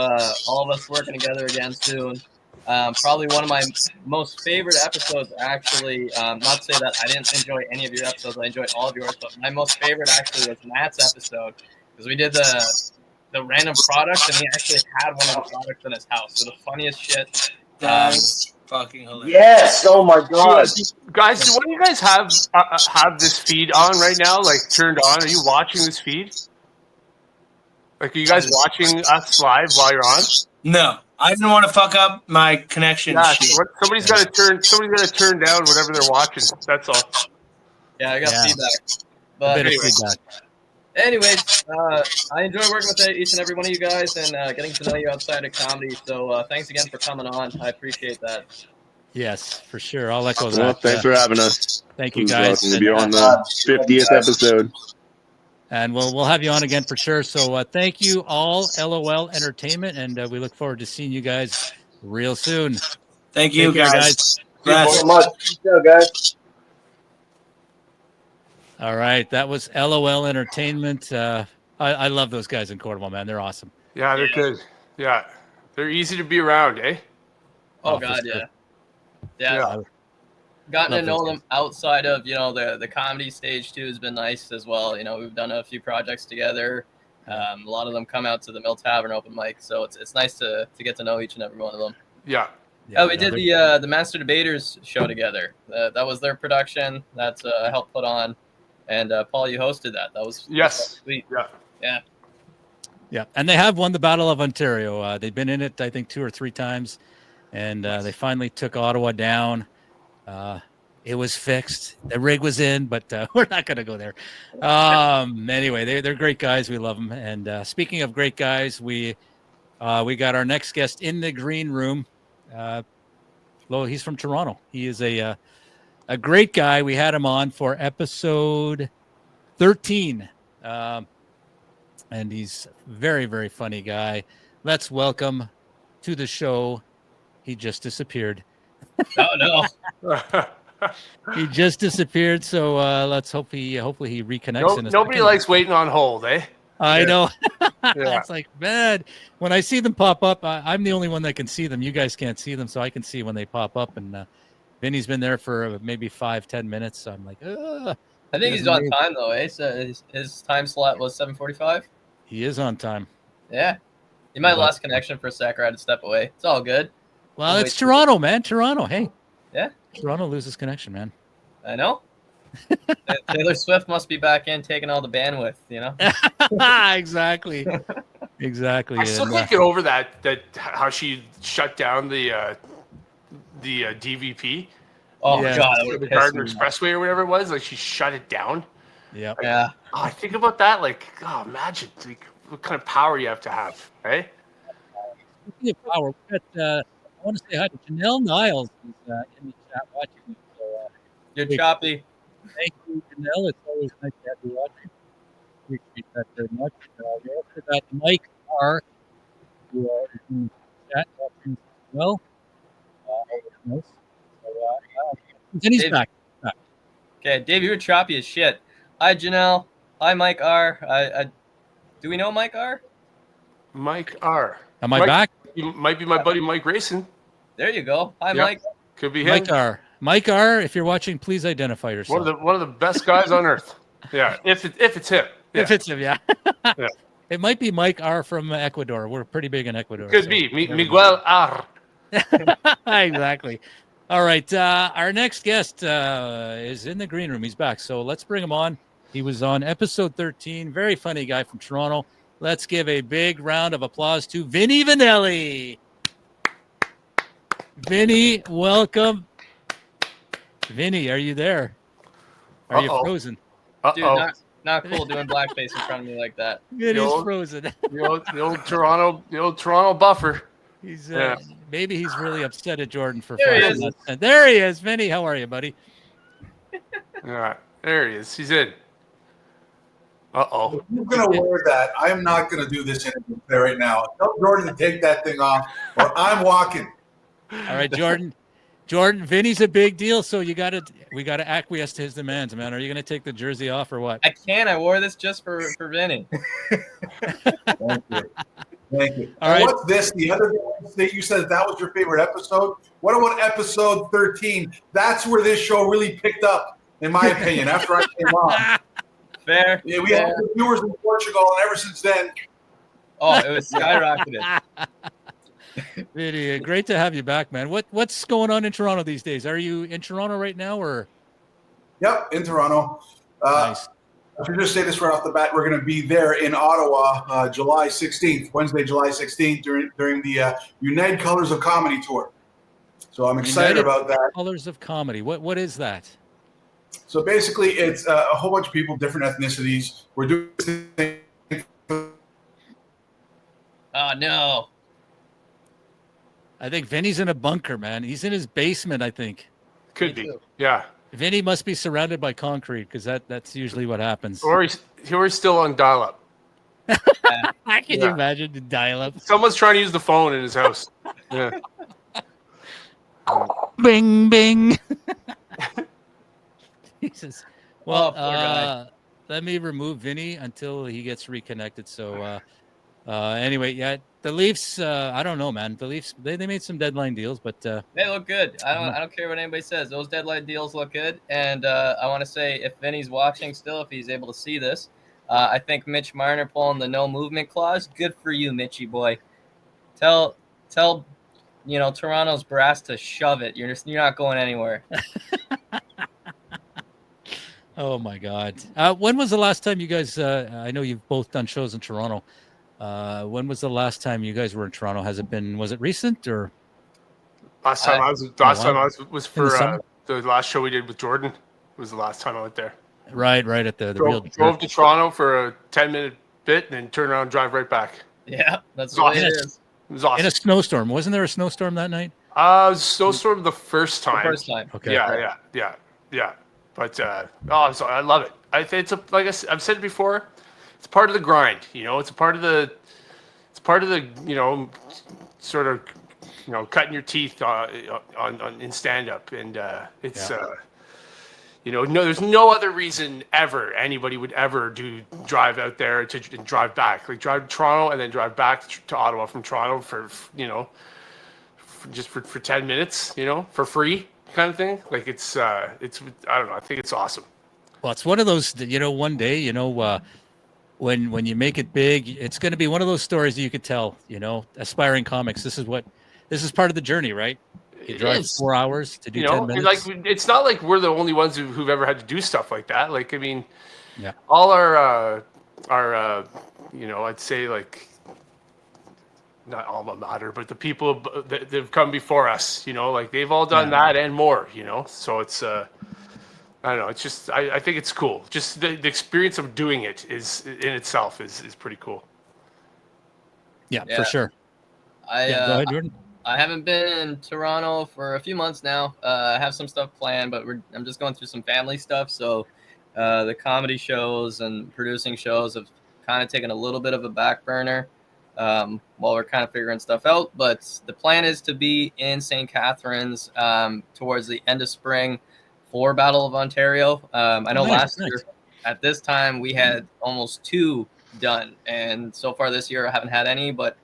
all of us working together again soon. Probably one of my most favorite episodes, actually, not to say that I didn't enjoy any of your episodes. I enjoyed all of yours, but my most favorite actually was Matt's episode because we did the random products, and he actually had one of the products in his house. So the funniest shit.
That's fucking hilarious.
Yes! Oh my god!
Guys, what do you guys have this feed on right now? Like turned on? Are you watching this feed? Like, are you guys watching us live while you're on?
No, I didn't want to fuck up my connection.
Yeah,
shit.
somebody's got to turn down whatever they're watching. That's all.
Yeah, I got feedback.
A
But
bit of feedback.
anyways, I enjoy working with each and every one of you guys and getting to know you outside of comedy. So thanks again for coming on. I appreciate that.
Yes, for sure. I'll echo that.
Well, thanks for having us.
Thank you,
It was
guys.
awesome to be on the 50th episode.
And we'll have you on again for sure. So thank you all, LOL Entertainment, and we look forward to seeing you guys real soon.
Thank you,
Take care,
guys.
Thank you so much. Good guys.
All right, that was LOL Entertainment. I love those guys in Cornwall, man. They're awesome.
Yeah, they're good. Yeah, they're easy to be around, eh?
Oh,
for
God,
sure.
yeah. Gotten to
Love
know
those
them outside of, the comedy stage too has been nice as well. We've done a few projects together. A lot of them come out to the Mill Tavern open mic, so it's nice to get to know each and every one of them.
Yeah.
We did the Master Debaters show together. That was their production. That's I helped put on, and Paul, you hosted that. That was sweet. Yeah.
Yeah, and they have won the Battle of Ontario. They've been in it, I think, 2 or 3 times, and they finally took Ottawa down. It was fixed. The rig was in, but we're not going to go there. Anyway, they're great guys. We love them. And speaking of great guys, we got our next guest in the green room. He's from Toronto. He is a great guy. We had him on for episode 13. And he's a very, very funny guy. Let's welcome to the show. He just disappeared.
Oh no.
He just disappeared, so let's hopefully he reconnects.
Nobody likes waiting on hold, eh?
I know.
Yeah.
It's like, man, when I see them pop up, I'm the only one that can see them. You guys can't see them, so I can see when they pop up. And Vinny's been there for maybe 5-10 minutes. So I'm like,
I think he's on time though, eh? So his time slot was 7:45.
He is on time.
Yeah. You might have lost connection for a sec or had to step away. It's all good.
Well, it's Toronto, man. Toronto. Hey.
Yeah.
Toronto loses connection, man.
I know. Taylor Swift must be back in taking all the bandwidth,
Exactly. Exactly.
I still can't get over that how she shut down the DVP.
Oh
Yeah.
God,
The Gardner Expressway or whatever it was. Like she shut it down.
Yeah.
Yeah.
Oh, I think about that. Like, imagine what kind of power you have to have, right?
Speaking of power, we got, I want to say hi to Janelle Niles, who's in the chat watching. So,
You're choppy.
thank you, Janelle. It's always nice to have you watching. Appreciate that very much. We also got Mike R, who is in the chat watching as well. Nice. So, Vinny's
Dave-
back.
Okay, Dave, you were choppy as shit. Hi, Janelle. Hi, Mike R. Do we know Mike R?
Mike R.
Am I back?
You might be my buddy Mike Grayson.
There you go. Hi,
Yep.
Mike.
Could be him.
Mike R, if you're watching, please identify yourself.
One of the best guys on earth. Yeah, if it's him. Yeah.
If it's him, yeah.
Yeah.
It might be Mike R from Ecuador. We're pretty big in Ecuador.
Could
so
be
there we go.
Miguel R.
Exactly. All right. Our next guest is in the green room. He's back. So let's bring him on. He was on episode 13. Very funny guy from Toronto. Let's give a big round of applause to Vinny Vanelli. Vinny, welcome. Vinny, are you there? Are you frozen?
Dude, not cool doing blackface in front of me like that.
Vinny's frozen.
The old Toronto buffer.
He's maybe he's really upset at Jordan for
There he
fighting
is.
that. There he is. Vinny, how are you, buddy?
All right, there he is. He's in. Uh-oh.
If you're going to wear that, I am not going to do this interview right now. Tell Jordan to take that thing off, or I'm walking.
All right, Jordan. Jordan, Vinny's a big deal, so we gotta acquiesce to his demands, man. Are you gonna take the jersey off or what?
I can't. I wore this just for Vinny.
Thank you. Thank you.
All right.
What's this? The other day you said that was your favorite episode. What about episode 13? That's where this show really picked up, in my opinion, after I came on.
Fair.
Yeah, we had viewers in Portugal, and ever since then.
Oh, it was skyrocketed.
Vinny, great to have you back, man. What's going on in Toronto these days? Are you in Toronto right now, or?
Yep, in Toronto.
Nice.
I should just say this right off the bat. We're going to be there in Ottawa, July 16th, Wednesday, July 16th, during the United Colors of Comedy tour. So I'm excited about that.
Colors of Comedy. What is that?
So basically, it's a whole bunch of people, different ethnicities. We're doing this thing.
Oh no.
I think Vinny's in a bunker, man. He's in his basement, I think.
Could be. Yeah.
Vinny must be surrounded by concrete because that's usually what happens.
Or he's still on dial-up.
Can you imagine the dial-up?
Someone's trying to use the phone in his house. Yeah.
Bing, bing. Jesus. Well,
poor guy.
let me remove Vinny until he gets reconnected. So, anyway, yeah, the Leafs. I don't know, man. The Leafs. They made some deadline deals, but
They look good. I don't care what anybody says. Those deadline deals look good. And I want to say, if Vinny's watching still, if he's able to see this, I think Mitch Marner pulling the no movement clause. Good for you, Mitchy boy. Tell Toronto's brass to shove it. You're not going anywhere.
oh my God. When was the last time you guys? I know you've both done shows in Toronto. When was the last time you guys were in Toronto? Was it recent or?
Last time I was for the last show we did with Jordan. It was the last time I went there.
Right at the
drove to Toronto for a 10-minute bit and then turn around and drive right back.
Yeah, that's the way it is.
It was awesome.
In a snowstorm. Wasn't there a snowstorm that night?
Snowstorm the first time.
The first time.
Okay.
Yeah. But I love it. I think I've said it before. It's part of the grind. It's part of the sort of cutting your teeth in stand up, and it's. There's no other reason ever anybody would ever drive out there and drive back. Like drive to Toronto and then drive back to Ottawa from Toronto for 10 minutes, for free kind of thing. Like it's I don't know. I think it's awesome.
Well, it's one of those, one day, when you make it big, it's going to be one of those stories that you could tell, aspiring comics. This is part of the journey, right? You drive 4 hours to do 10 minutes.
Like it's not like we're the only ones who've ever had to do stuff like that. Like, I mean,
yeah,
all our I'd say like not alma mater, but the people that have come before us, like they've all done that and more, So it's I don't know. It's just I think it's cool. Just the experience of doing it is in itself is pretty cool.
Yeah, for sure.
Go
ahead, Jordan.
I haven't been in Toronto for a few months now. I have some stuff planned, but I'm just going through some family stuff. So the comedy shows and producing shows have kind of taken a little bit of a back burner while we're kind of figuring stuff out. But the plan is to be in St. Catharines towards the end of spring for Battle of Ontario. I know last year at this time we had almost 2 done. And so far this year I haven't had any, but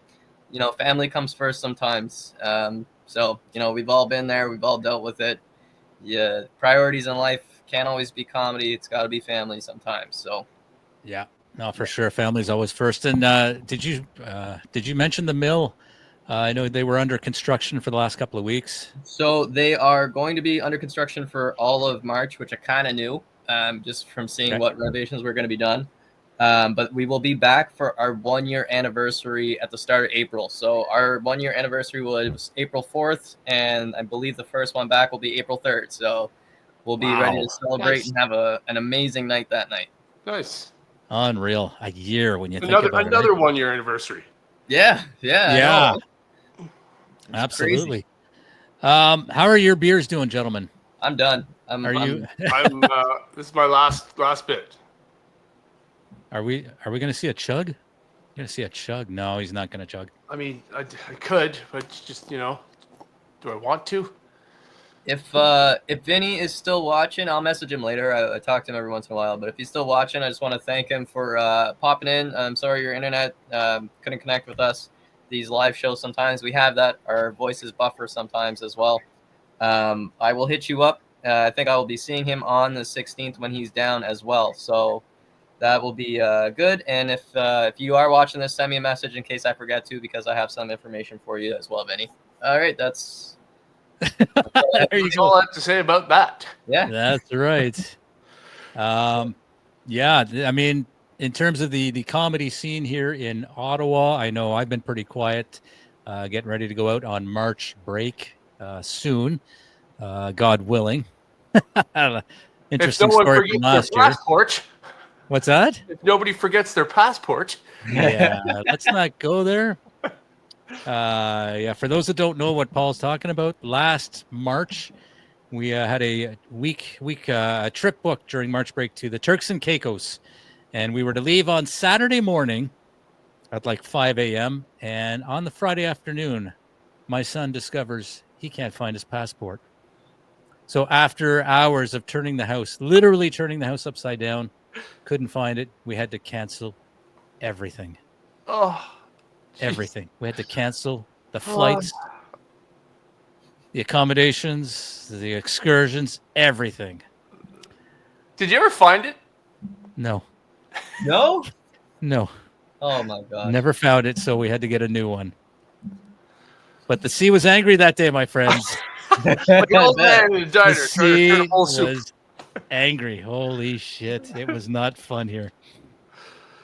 family comes first sometimes. So, we've all been there. We've all dealt with it. Yeah. Priorities in life can't always be comedy. It's got to be family sometimes. So,
yeah. No, for sure. Family's always first. And did you mention the mill? I know they were under construction for the last couple of weeks.
So they are going to be under construction for all of March, which I kind of knew just from seeing what renovations were going to be done. But we will be back for our 1-year anniversary at the start of April. So our 1-year anniversary was April 4th, and I believe the first one back will be April 3rd. So we'll be ready to celebrate and have an amazing night that night.
Nice.
Unreal. A year when you think about it.
Another 1-year anniversary.
Yeah.
Absolutely. How are your beers doing, gentlemen?
I'm done.
This is my last bit.
Are we going to see a chug? You're going to see a chug? No, he's not going to chug.
I mean, I could, but just, do I want to?
If Vinny is still watching, I'll message him later. I talk to him every once in a while, but if he's still watching, I just want to thank him for popping in. I'm sorry your internet couldn't connect with us. These live shows, sometimes we have that. Our voices buffer sometimes as well. I will hit you up. I think I will be seeing him on the 16th when he's down as well. So that will be good. And if you are watching this, send me a message in case I forget to, because I have some information for you as well, Vinny. All right, that's
That's all I have to say about that.
Yeah,
that's right. Yeah, I mean, in terms of the comedy scene here in Ottawa, I know I've been pretty quiet, getting ready to go out on March break soon, God willing. Interesting story from last year.
Passport.
What's that?
If nobody forgets their passport.
Yeah, let's not go there. Yeah, for those that don't know what Paul's talking about, last March we had a week trip booked during March break to the Turks and Caicos, and we were to leave on Saturday morning at like 5 a.m. and on the Friday afternoon, my son discovers he can't find his passport. So after hours of literally turning the house upside down, couldn't find it, we had to cancel everything.
Oh.
Everything. We had to cancel the flights, the accommodations, the excursions, everything.
Did you ever find it?
No.
No?
No.
Oh my God.
Never found it, so we had to get a new one. But the sea was angry that day, my friends.
Like an old man in a diner.
The sea was angry. Holy shit. It was not fun here.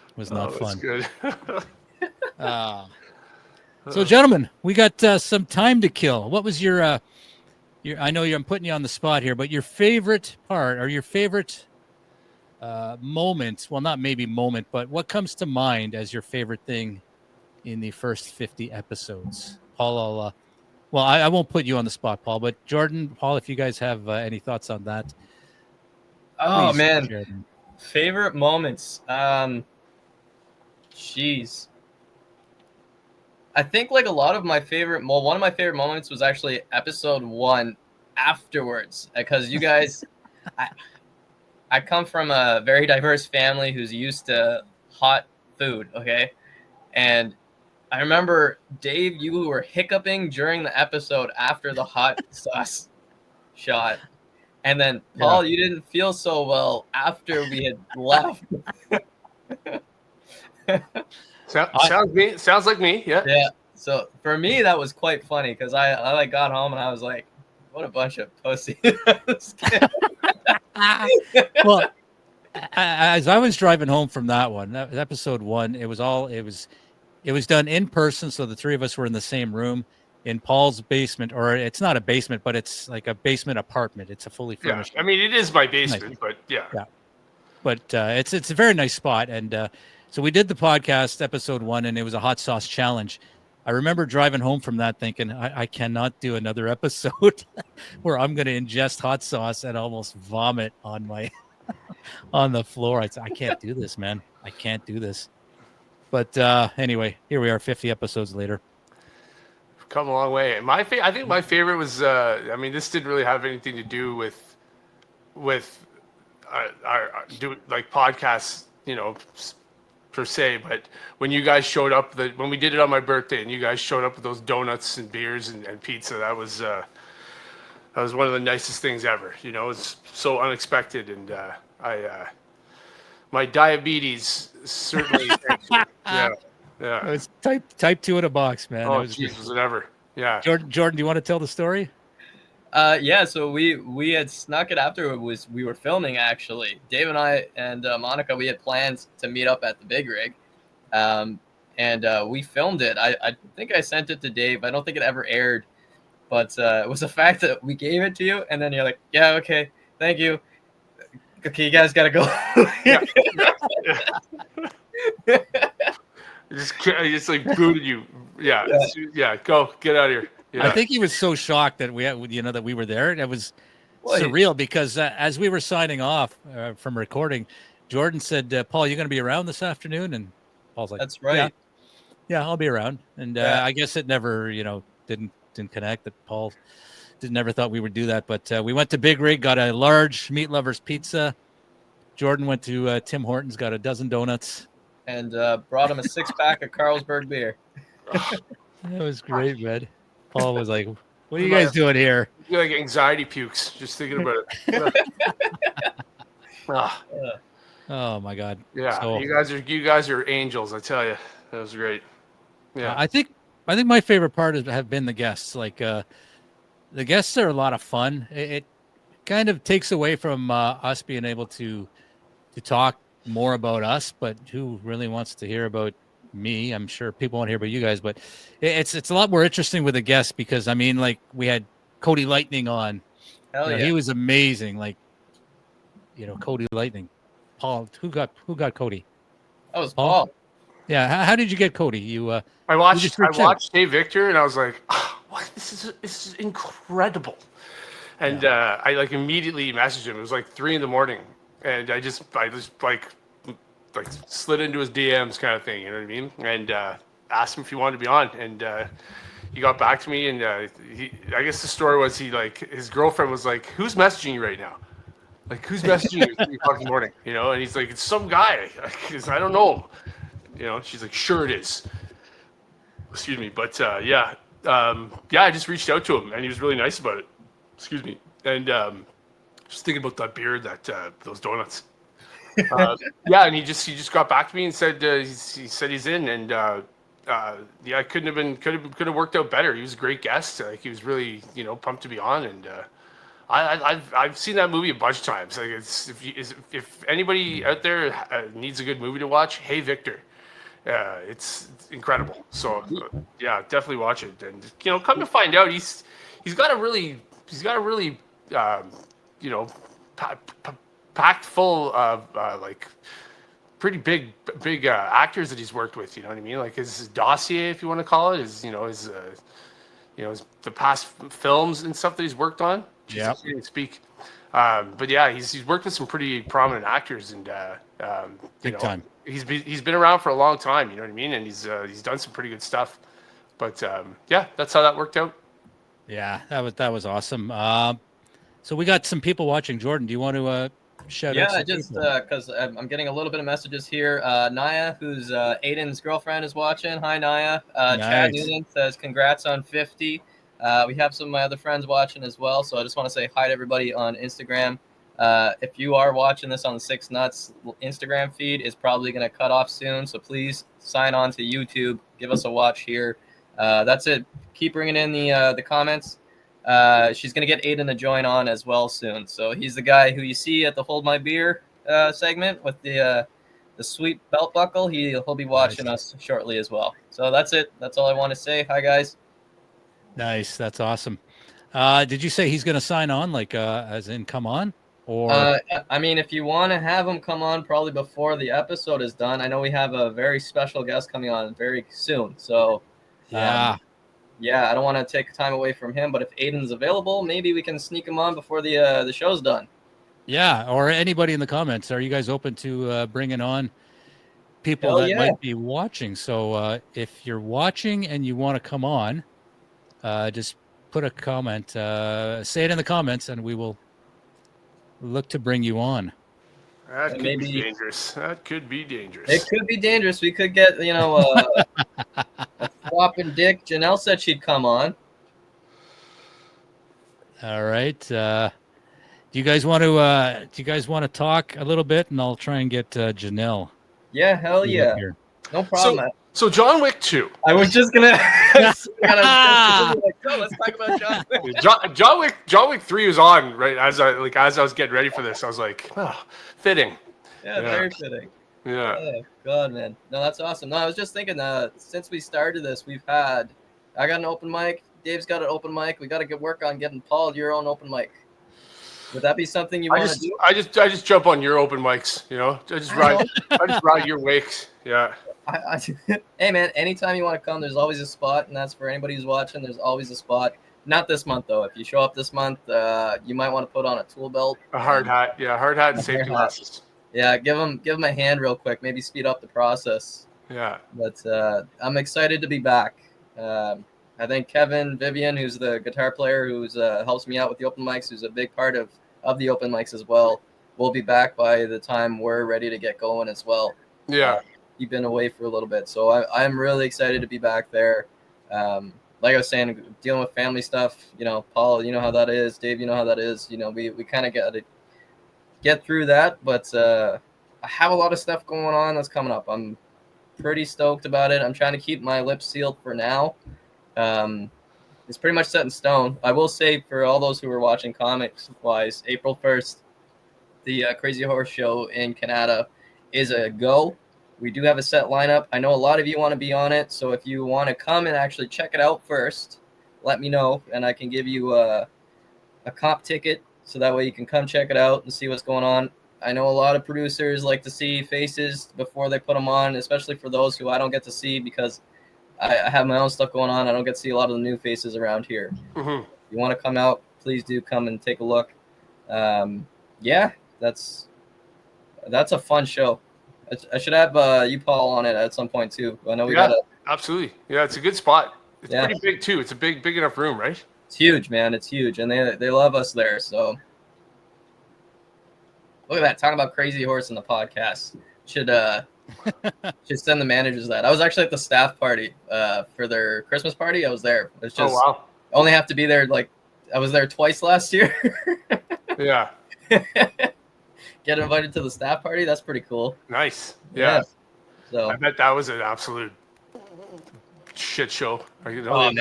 It was not fun.
Good.
So, gentlemen, we got some time to kill. What was your I know I'm putting you on the spot here, but your favorite part or your favorite moment? Well, not maybe moment, but what comes to mind as your favorite thing in the first 50 episodes? Paul, I won't put you on the spot, Paul, but Jordan, Paul, if you guys have any thoughts on that.
Oh,
please
man.
share them.
Favorite moments. Jeez. I think like one of my favorite moments was actually episode 1 afterwards, because you guys, I come from a very diverse family who's used to hot food. Okay. And I remember, Dave, you were hiccuping during the episode after the hot sauce shot. And then Paul, you didn't feel so well after we had left.
Sounds like me. Yeah.
Yeah. So for me, that was quite funny because I like got home and I was like, "What a bunch of pussy."
Well, as I was driving home from that one, that was episode 1. It was done in person, so the three of us were in the same room in Paul's basement, or it's not a basement, but it's like a basement apartment. It's a fully furnished.
Yeah, I mean, it is my basement, but yeah.
But it's a very nice spot, and so we did the podcast episode 1, and it was a hot sauce challenge. I remember driving home from that thinking, I cannot do another episode where I'm going to ingest hot sauce and almost vomit on my on the floor. I said, I can't do this, man. I can't do this. But anyway, here we are, 50 episodes later.
Come a long way. I think my favorite was. I mean, this didn't really have anything to do with our like podcasts, per se. But when you guys showed up, when we did it on my birthday, and you guys showed up with those donuts and beers and pizza, that was one of the nicest things ever. It's so unexpected, and my diabetes certainly. Yeah.
It was type 2 in a box, man.
Oh, jeez, was it ever? Yeah.
Jordan, do you want to tell the story?
Yeah, so we had snuck it after we were filming, actually. Dave and I and Monica, we had plans to meet up at the big rig. And we filmed it. I think I sent it to Dave. I don't think it ever aired. But it was the fact that we gave it to you, and then you're like, yeah, okay, thank you. Okay, you guys got to go.
just like booted you. Yeah, go, get out of here. Yeah.
I think he was so shocked that that we were there. It was surreal because as we were signing off from recording, Jordan said, "Paul, you going to be around this afternoon?" And Paul's like,
"That's right.
Yeah, I'll be around." And I guess it never, didn't connect. That Paul never thought we would do that. But we went to Big Rig, got a large Meat Lovers pizza. Jordan went to Tim Hortons, got a dozen donuts,
and brought him a 6-pack of Carlsberg beer.
That was great, man. Paul was like, "What are you guys doing here?"
You're like anxiety pukes just thinking about it.
Oh my God!
Yeah,
so,
you guys are angels. I tell you, that was great. Yeah,
I think my favorite part have been the guests. Like the guests are a lot of fun. It kind of takes away from us being able to talk more about us, but who really wants to hear about me? I'm sure people want to hear about you guys, but it's a lot more interesting with the guests because like we had Cody Lightning on.
Hell yeah.
He was amazing. Like Cody Lightning. Paul, who got Cody?
That was Paul.
Yeah, how did you get Cody?
I watched Hey Victor and I was like, oh, what? This is incredible. And I like immediately messaged him. It was like 3 a.m. and I just like slid into his DMs kind of thing, you know what I mean? And asked him if he wanted to be on, and he got back to me. And I guess the story was his girlfriend was like, "Who's messaging you right now? Like, who's messaging you at 3 o'clock in the morning?" And he's like, "It's some guy. I don't know him." She's like, "Sure it is." Excuse me, but I just reached out to him, and he was really nice about it. Excuse me, and just thinking about that beer, those donuts. And he just got back to me and said he said he's in, and could have worked out better. He was a great guest. He was really pumped to be on, and I've seen that movie a bunch of times. Like if anybody out there needs a good movie to watch, Hey Victor, it's incredible. So definitely watch it. And come to find out, he's got a really packed full of pretty big actors that he's worked with. You know what I mean? Like his dossier, if you want to call it, his the past films and stuff that he's worked on.
Yeah.
Speak. But yeah, he's worked with some pretty prominent actors, and
big time.
He's been around for a long time. You know what I mean? And he's done some pretty good stuff. But that's how that worked out.
Yeah, that was awesome. So we got some people watching. Jordan, do you want to shout out?
Yeah, just because I'm getting a little bit of messages here. Naya, who's Aiden's girlfriend, is watching. Hi, Naya.
Nice.
Chad Newland says congrats on 50. We have some of my other friends watching as well, so I just want to say hi to everybody on Instagram. If you are watching this on the 6 Nuts Instagram feed, it's probably going to cut off soon, so please sign on to YouTube. Give us a watch here. That's it. Keep bringing in the comments. She's going to get Aiden to join on as well soon. So he's the guy who you see at the Hold My Beer segment with the sweet belt buckle. He'll be watching us shortly as well. So that's it. That's all I want to say. Hi, guys.
Nice. That's awesome. Did you say he's going to sign on, like as in come on? Or
if you want to have him come on probably before the episode is done. I know we have a very special guest coming on very soon. So I don't want to take time away from him, but if Aiden's available, maybe we can sneak him on before the show's done.
Yeah, or anybody in the comments. Are you guys open to bringing on people that might be watching? So if you're watching and you want to come on, just put a comment. Say it in the comments, and we will look to bring you on.
That could be dangerous. That could be dangerous.
It could be dangerous. We could get, a flopping dick. Janelle said she'd come on.
All right. Do you guys want to talk a little bit, and I'll try and get Janelle.
Yeah, hell
Get
yeah.
up here.
No problem.
So John Wick 2.
I was just gonna. let's talk about John Wick.
John Wick 3 was on right as I was getting ready for this. I was like, oh, fitting.
Yeah, very fitting.
Yeah.
Oh God, man. No, that's awesome. No, I was just thinking. Since we started this, I got an open mic. Dave's got an open mic. We got to get work on getting Paul your own open mic. Would that be something you want to do?
I just jump on your open mics, I just ride your wakes. Yeah.
Hey man, anytime you want to come, there's always a spot, and that's for anybody who's watching. There's always a spot. Not this month though. If you show up this month, you might want to put on a tool belt,
a hard hat, and safety glasses.
Yeah, give them a hand real quick. Maybe speed up the process.
Yeah.
But I'm excited to be back. I think Kevin Vivian, who's the guitar player, who's helps me out with the open mics, who's a big part of the open mics as well, will be back by the time we're ready to get going as well.
Yeah.
You've been away for a little bit, so I'm really excited to be back there. Like I was saying, dealing with family stuff, Paul, you know how that is. Dave, you know how that is. We kind of got to get through that, but I have a lot of stuff going on that's coming up. I'm pretty stoked about it. I'm trying to keep my lips sealed for now. It's pretty much set in stone. I will say for all those who are watching comics-wise, April 1st, the Crazy Horse Show in Canada is a go. We do have a set lineup. I know a lot of you want to be on it, so if you want to come and actually check it out first, let me know, and I can give you a comp ticket, so that way you can come check it out and see what's going on. I know a lot of producers like to see faces before they put them on, especially for those who I don't get to see because I have my own stuff going on. I don't get to see a lot of the new faces around here.
Mm-hmm.
If you want to come out, please do come and take a look. Yeah, that's a fun show. I should have you, Paul, on it at some point too. I know we got to.
Absolutely. Yeah, it's a good spot. It's
Yeah.
pretty big too. It's a big enough room, right?
It's huge, man. It's huge, and they love us there. So look at that. Talking about Crazy Horse in the podcast. Should send the managers that. I was actually at the staff party for their Christmas party. I was there. It's just
wow.
Only have to be there I was there twice last year.
Yeah.
Get invited to the staff party. That's pretty cool.
Nice. Yeah.
So
I bet that was an absolute shit show.
man,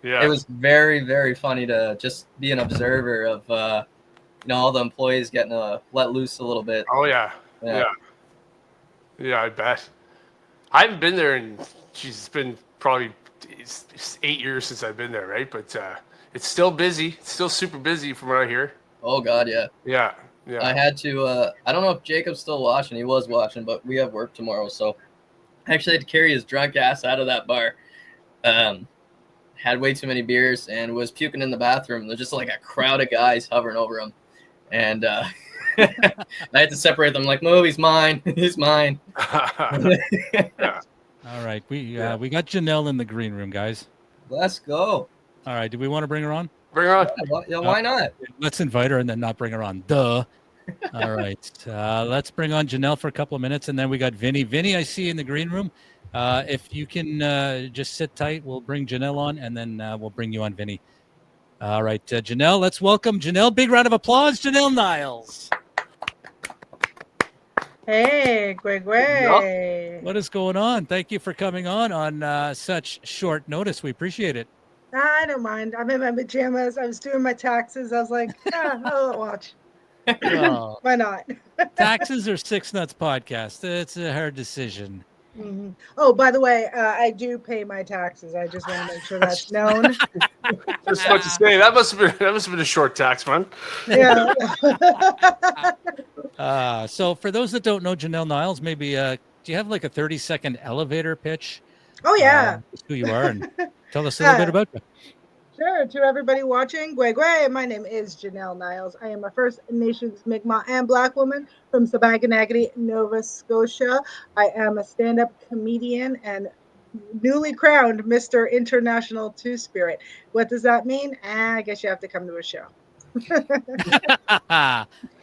it was very, very funny to just be an observer of all the employees getting let loose a little bit.
Oh yeah. Yeah, I bet. I haven't been there it's been probably 8 years since I've been there, right? But it's still busy. It's still super busy from what I hear.
Oh God, yeah.
Yeah.
I had to. I don't know if Jacob's still watching. He was watching, but we have work tomorrow, so I actually had to carry his drunk ass out of that bar. Had way too many beers and was puking in the bathroom. There's just like a crowd of guys hovering over him, and I had to separate them. Like, no, he's mine. He's mine.
Yeah.
All right, we got Janelle in the green room, guys.
Let's go.
All right, do we want to bring her on?
Bring her on.
Yeah, why not?
Let's invite her and then not bring her on. Duh. All right. Let's bring on Janelle for a couple of minutes, and then we got Vinny. Vinny, I see in the green room. If you can just sit tight, we'll bring Janelle on, and then we'll bring you on, Vinny. All right, Janelle, let's welcome Janelle. Big round of applause, Janelle Niles.
Hey, Gway.
What is going on? Thank you for coming on such short notice. We appreciate it.
I don't mind. I'm in my pajamas. I was doing my taxes. I was like, I'll watch.
Oh.
Why not?
Taxes or Six Nuts podcast? It's a hard decision.
Mm-hmm. Oh, by the way, I do pay my taxes. I just want to make sure that's known.
Just what to say. That must have been a short tax month.
Yeah.
So for those that don't know Janelle Niles, maybe do you have like a 30-second elevator pitch?
Oh yeah.
Who you are and tell us a little bit about you.
Sure. To everybody watching, Gway, my name is Janelle Niles. I am a First Nations Mi'kmaq and Black woman from Sabaganagati, Nova Scotia. I am a stand-up comedian and newly crowned Mr. International Two-Spirit. What does that mean? I guess you have to come to a show.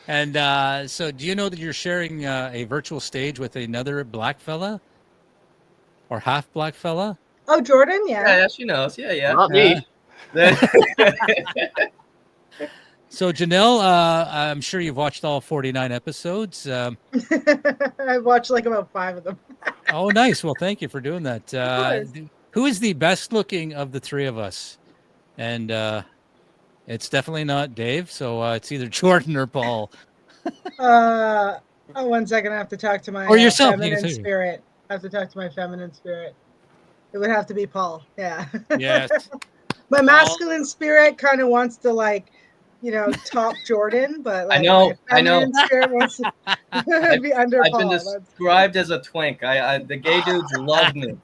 And so do you know that you're sharing a virtual stage with another black fella or half black fella?
Oh, Jordan, yeah.
Yeah, she knows. Yeah.
Not me.
So Janelle, I'm sure you've watched all 49 episodes.
I watched like about 5 of them.
Oh, nice. Well, thank you for doing that.
course.
Who is the best looking of the three of us? And it's definitely not Dave. So it's either Jordan or Paul.
Oh, 1 second. I have to talk to my
Or yourself. You can
feminine
say-
spirit. I have to talk to my feminine spirit. It would have to be Paul. Yeah.
Yes.
My masculine spirit kind of wants to top Jordan, but like
I
my
know.
feminine spirit wants to be under
I've
Paul.
been described as a twink. The gay dudes love me.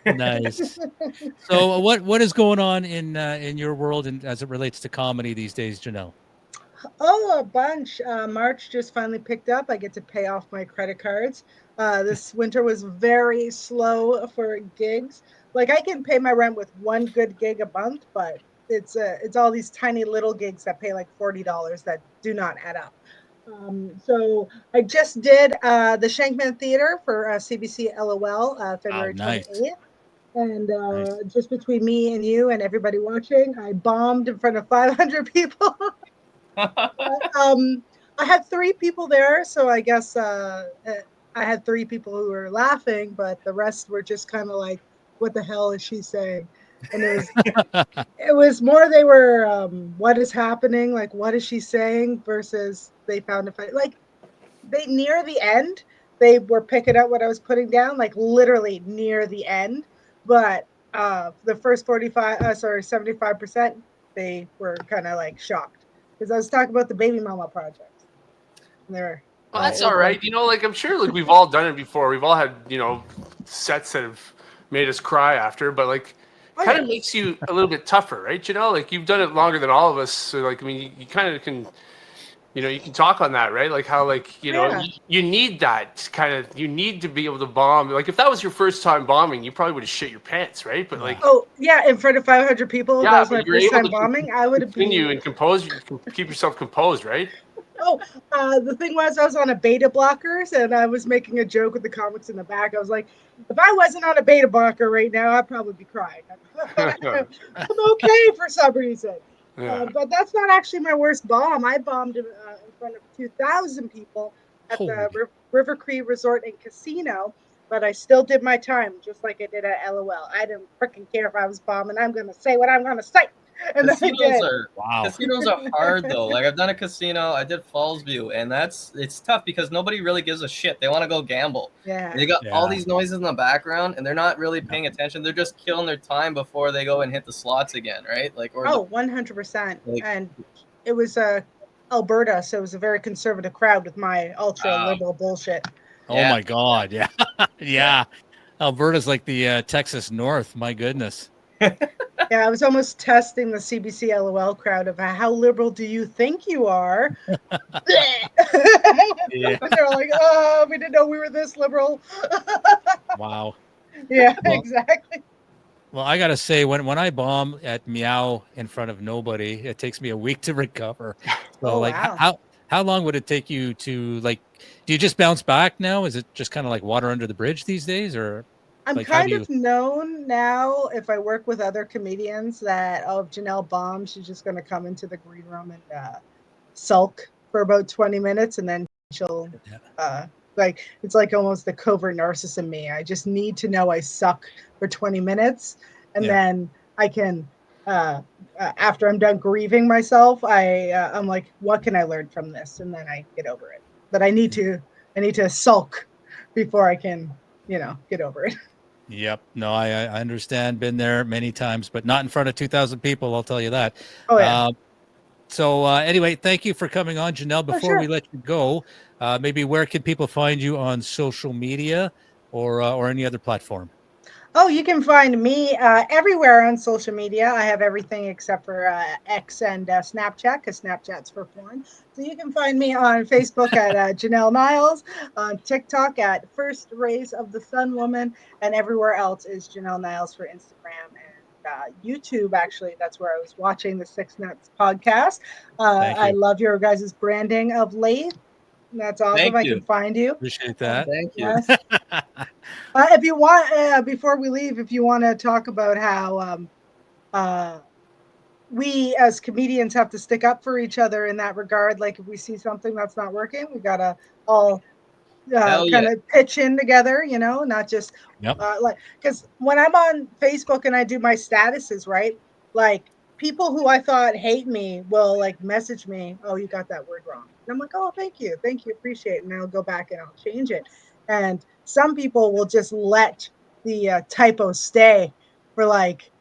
Nice. So what is going on in your world and as it relates to comedy these days, Janelle?
Oh, a bunch. March just finally picked up. I get to pay off my credit cards. This winter was very slow for gigs. Like I can pay my rent with one good gig a month, but it's all these tiny little gigs that pay like $40 that do not add up. So I just did the Shankman Theater for CBC LOL February 28th. And just between me and you and everybody watching, I bombed in front of 500 people. I had 3 people there, so I guess I had 3 people who were laughing, but the rest were just kind of like, "What the hell is she saying?" And it was more they were, "What is happening? Like, what is she saying?" Versus they found it funny. Like, they near the end, they were picking up what I was putting down, like literally near the end. But the first 75%, they were kind of like shocked. Because I was talking about the Baby Mama project. And they were,
Well, that's all right. Like I'm sure like we've all done it before. We've all had, sets that have made us cry after, but like kind of makes you a little bit tougher, right? Like you've done it longer than all of us. So like, I mean, you kind of can, you can talk on that, right? Like how like, you need that kind of, you need to be able to bomb. Like if that was your first time bombing, you probably would have shit your pants, right? But like,
oh yeah, in front of 500 people, that was my first time bombing. I would have
continue and compose, keep yourself composed, right?
Oh, the thing was, I was on a beta blockers, and I was making a joke with the comics in the back. I was like, if I wasn't on a beta blocker right now, I'd probably be crying. I'm okay for some reason.
Yeah.
But that's not actually my worst bomb. I bombed in front of 2,000 people at the River Cree Resort and Casino, but I still did my time, just like I did at LOL. I didn't freaking care if I was bombing. I'm going to say what I'm going to say. And
Casinos are hard though. Like I've done a casino, I did Fallsview, and it's tough because nobody really gives a shit. They want to go gamble.
Yeah.
They got all these noises in the background, and they're not really paying attention. They're just killing their time before they go and hit the slots again, right? Like
100%. And it was Alberta, so it was a very conservative crowd with my ultra liberal bullshit.
Oh my God, yeah, yeah. Alberta's like the Texas North. My goodness.
Yeah, I was almost testing the CBC LOL crowd of how liberal do you think you are?
Yeah.
They're like, oh, we didn't know we were this liberal.
Wow.
Yeah,
Well,
exactly.
Well, I gotta say, when I bomb at Meow in front of nobody, it takes me a week to recover. So,
wow.
how long would it take you to do you just bounce back now? Is it just kind of like water under the bridge these days, or?
I'm kind of known now if I work with other comedians that, if Janelle bombs, she's just going to come into the green room and sulk for about 20 minutes. And then she'll it's like almost the covert narcissist in me. I just need to know I suck for 20 minutes. And then I can, after I'm done grieving myself, I'm like, what can I learn from this? And then I get over it. But I need to sulk before I can, get over it.
Yep. No, I understand. Been there many times, but not in front of 2,000 people. I'll tell you that.
Oh, yeah.
So anyway, thank you for coming on, Janelle. Before we let you go, maybe where can people find you on social media or any other platform?
Oh, you can find me everywhere on social media. I have everything except for X and Snapchat, because Snapchat's for porn. So you can find me on Facebook at Janelle Niles, on TikTok at First Rays of the Sun Woman, and everywhere else is Janelle Niles for Instagram and YouTube. Actually, that's where I was watching the Six Nutz podcast. I love your guys' branding of late. That's awesome. I can find you.
Appreciate that.
Thank you.
Yes. If you want, before we leave, if you want to talk about how we as comedians have to stick up for each other in that regard. Like if we see something that's not working, we gotta all kind of pitch in together, you know, not just like, because when I'm on Facebook and I do my statuses, right, like people who I thought hate me will like message me, oh, you got that word wrong, and I'm like, oh, thank you, appreciate it, and I'll go back and I'll change it. And some people will just let the typo stay for like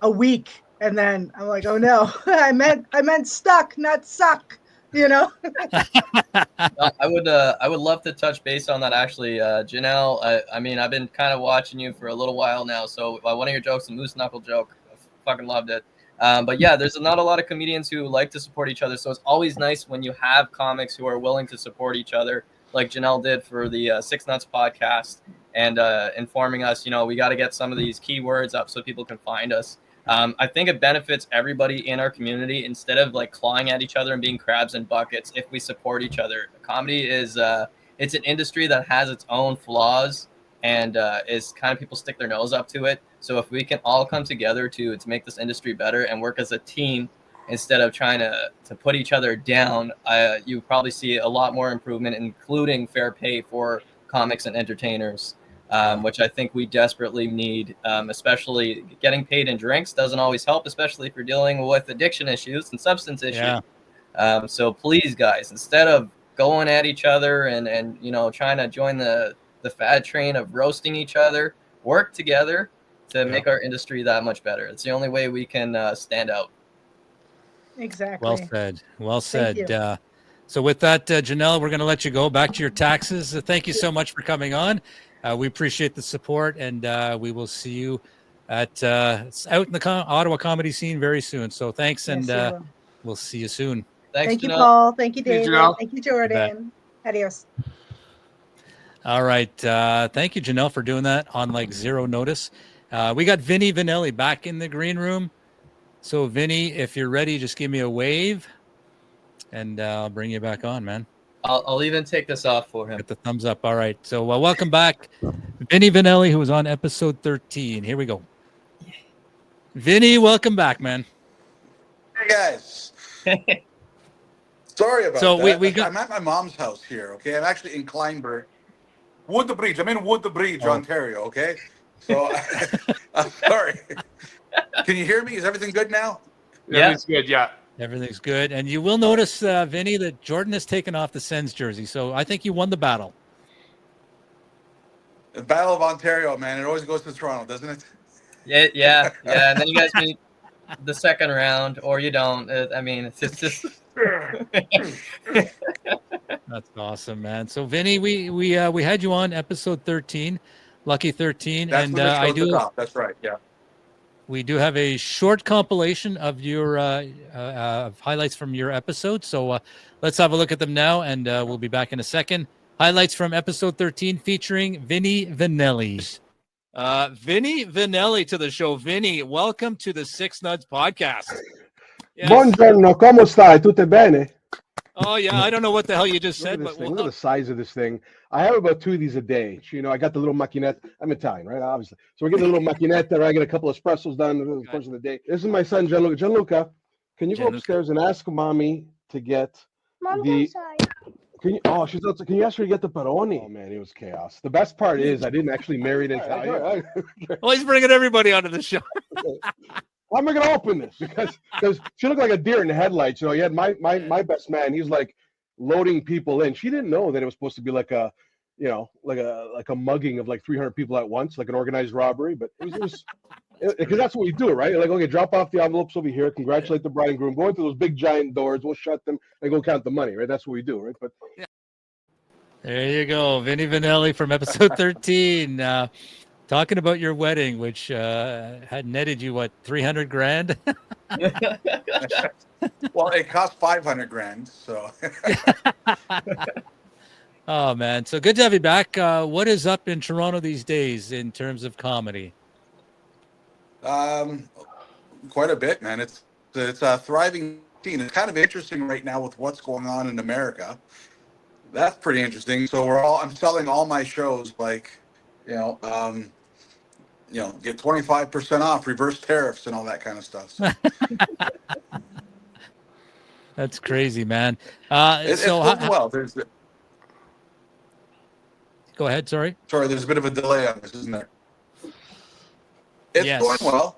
a week, and then I'm like, oh no, I meant stuck, not suck, you know.
I would love to touch base on that actually, Janelle. I mean, I've been kind of watching you for a little while now. So one of your jokes, the moose knuckle joke, I fucking loved it. But yeah, there's not a lot of comedians who like to support each other. So it's always nice when you have comics who are willing to support each other, like Janelle did for the Six Nutz podcast, and informing us, you know, we got to get some of these keywords up so people can find us. I think it benefits everybody in our community instead of like clawing at each other and being crabs in buckets if we support each other. Comedy is it's an industry that has its own flaws and is kind of people stick their nose up to it. So if we can all come together to make this industry better and work as a team instead of trying to put each other down, you probably see a lot more improvement, including fair pay for comics and entertainers. Which I think we desperately need, especially getting paid in drinks doesn't always help, especially if you're dealing with addiction issues and substance issues. Yeah. So please, guys, instead of going at each other and you know trying to join the fad train of roasting each other, work together to make our industry that much better. It's the only way we can stand out.
Exactly.
Well said. Well
Thank
said.
you.
So with that, Janelle, we're going to let you go back to your taxes. Thank you so much for coming on. We appreciate the support, and we will see you at out in the Ottawa comedy scene very soon. So thanks, and we'll see you soon.
Thank you, Paul. Thank you, David. Thank you, Jordan. Adios.
All right. Thank you, Janelle, for doing that on like zero notice. We got Vinny Vanelli back in the green room. So, Vinny, if you're ready, just give me a wave, and I'll bring you back on, man.
I'll even take this off for him.
Get the thumbs up. All right. So welcome back, Vinny Vanelli, who was on episode 13. Here we go. Vinny, welcome back, man.
Hey, guys. Sorry about that. I'm at my mom's house here, okay? I'm actually in Kleinburg. Woodbridge. I'm in Woodbridge, Ontario, okay? So, I'm sorry. Can you hear me? Is everything good now?
Yeah, it's good, yeah.
Everything's good. And you will notice, Vinny, that Jordan has taken off the Sens jersey. So I think you won the battle.
The Battle of Ontario, man. It always goes to Toronto, doesn't it?
Yeah. And then you guys meet the second round, or you don't. I mean, it's just...
That's awesome, man. So, Vinny, we had you on episode 13, Lucky 13.
That's
and
I do. That's right, yeah.
We do have a short compilation of your highlights from your episode. So let's have a look at them now, and we'll be back in a second. Highlights from episode 13 featuring Vinny Vanelli. Vinny Vanelli to the show. Vinny, welcome to the Six Nutz podcast.
Yes. Buongiorno, come stai? Tutto bene?
Oh, yeah, I don't know what the hell you just said. But
look at the size of this thing. I have about 2 of these a day. You know, I got the little macchinetta. I'm Italian, right? Obviously. So we're getting a little macchinetta. I get a couple of espressos done in the course of the day. This is my son, Gianluca. Gianluca, can you go upstairs and ask mommy to get Can you ask her to get the pepperoni? Oh, man, it was chaos. The best part is I didn't actually marry an Italian.
Well, he's bringing everybody onto the show.
How am I going to open this? Because she looked like a deer in the headlights. You know, you had my best man. He's like loading people in. She didn't know that it was supposed to be like a, you know, like a mugging of like 300 people at once, like an organized robbery. But it was because that's what we do, right? Like, okay, drop off the envelopes over here. Congratulate the bride and groom. Go into those big giant doors. We'll shut them and go count the money, right? That's what we do, right? But
there you go, Vinny Vanelli from episode 13. Talking about your wedding, which had netted you what, 300 grand?
Well, it cost 500 grand. So.
Oh man, so good to have you back. What is up in Toronto these days in terms of comedy?
Quite a bit, man. It's a thriving scene. It's kind of interesting right now with what's going on in America. That's pretty interesting. So I'm selling all my shows, like, you know, get 25% off, reverse tariffs, and all that kind of stuff. So
That's crazy, man.
it's
So
going well.
Go ahead. Sorry.
There's a bit of a delay on this, isn't there? It's
Yes.
going well.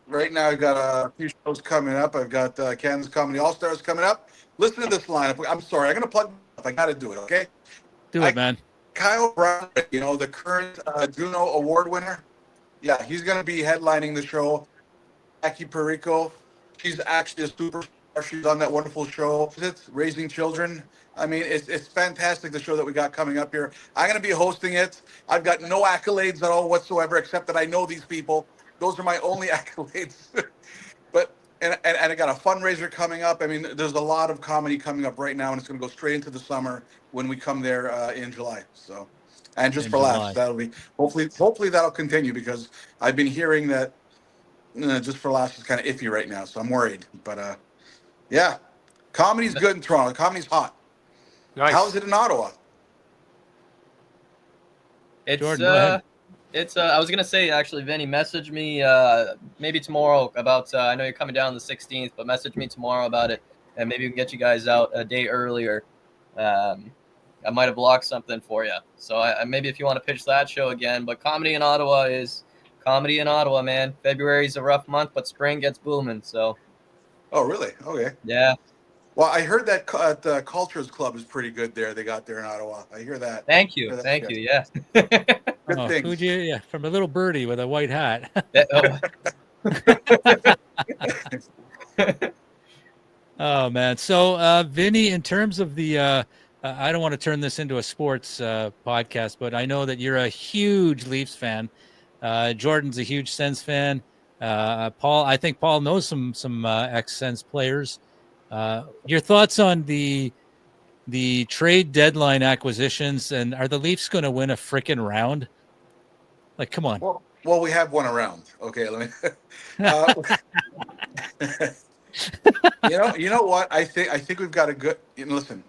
Right now, I've got a few shows coming up. I've got Kansas Comedy All Stars coming up. Listen to this lineup. I'm sorry, I'm going to plug. I got to do it. Okay.
Do it, man.
Kyle Brown, the current Juno Award winner. Yeah, he's going to be headlining the show. Jackie Perico, she's actually a superstar. She's on that wonderful show, it's Raising Children. I mean, it's fantastic, the show that we got coming up here. I'm going to be hosting it. I've got no accolades at all whatsoever, except that I know these people. Those are my only accolades. And I got a fundraiser coming up. I mean, there's a lot of comedy coming up right now, and it's going to go straight into the summer when we come there in July. So, and just for laughs, that'll be hopefully that'll continue, because I've been hearing that just for laughs is kind of iffy right now, so I'm worried. But yeah, comedy's good in Toronto. Comedy's hot.
Nice.
How is it in Ottawa?
It's
Jordan, go ahead.
It's I was gonna say, actually, Vinny, message me maybe tomorrow about I know you're coming down the 16th, but message me tomorrow about it, and maybe we can get you guys out a day earlier. I might have blocked something for you, so maybe if you want to pitch that show again. But comedy in Ottawa, man. February's a rough month, but spring gets booming. So.
Oh, really? Okay.
Yeah.
Well, I heard that the Cultures Club is pretty good there. They got there in Ottawa. I hear that.
Thank you. Thank you. Yeah.
Good things.
Who'd you? Yeah, from a little birdie with a white hat. Oh man. So, Vinny, in terms of the, I don't want to turn this into a sports podcast, but I know that you're a huge Leafs fan. Jordan's a huge Sens fan. Paul, I think Paul knows some ex-Sens players. Your thoughts on the trade deadline acquisitions, and are the Leafs going to win a freaking round? Like, come on.
Well, we have one around. Okay, let me. You know what? I think we've got a good. Listen,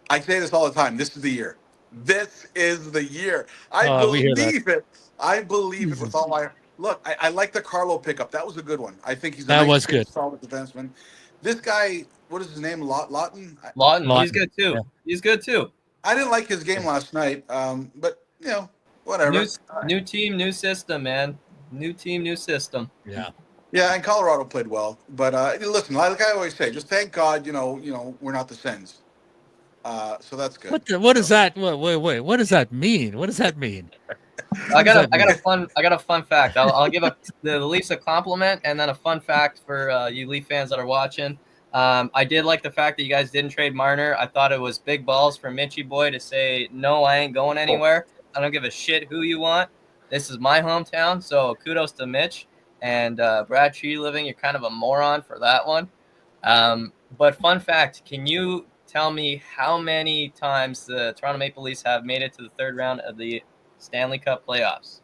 I say this all the time. This is the year. This is the year. I believe it. I believe it with all my. Look, I like the Carlo pickup. That was a good one. I think he's a nice, good, solid defenseman. This guy, what is his name? Lawton.
Lawton. He's good too. Yeah. He's good too.
I didn't like his game last night, but whatever.
New team, new system, man. New team, new system.
Yeah.
Yeah, and Colorado played well, but listen, like I always say, just thank God, we're not the Sens. So that's good.
What does that? Wait. What does that mean? What does that mean?
I got a fun fact. I'll give the Leafs a compliment, and then a fun fact for you Leaf fans that are watching. I did like the fact that you guys didn't trade Marner. I thought it was big balls for Mitchie boy to say, no, I ain't going anywhere. I don't give a shit who you want. This is my hometown, so kudos to Mitch. And Brad Tree Living, you're kind of a moron for that one. But fun fact, can you tell me how many times the Toronto Maple Leafs have made it to the third round of the Stanley Cup playoffs?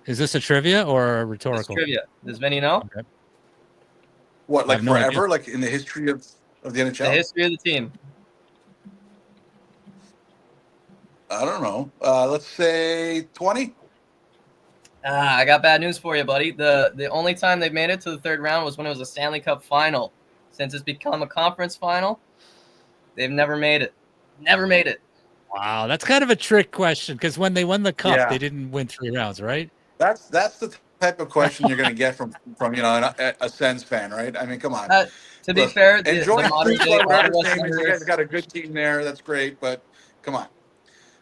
Is this a trivia or a rhetorical?
It's trivia. Does Vinny know?
Okay.
What, like forever? Like in the history of the NHL?
The history of the team.
I don't know. Let's say 20.
I got bad news for you, buddy. The only time they've made it to the third round was when it was a Stanley Cup final. Since it's become a conference final, they've never made it. Never made it.
Wow, that's kind of a trick question, because when they won the cup, they didn't win 3 rounds, right?
That's the type of question you're going to get from a Sens fan, right? I mean, come on.
To be fair,
the modern day Ottawa Senators, you guys got a good team there. That's great, but come on.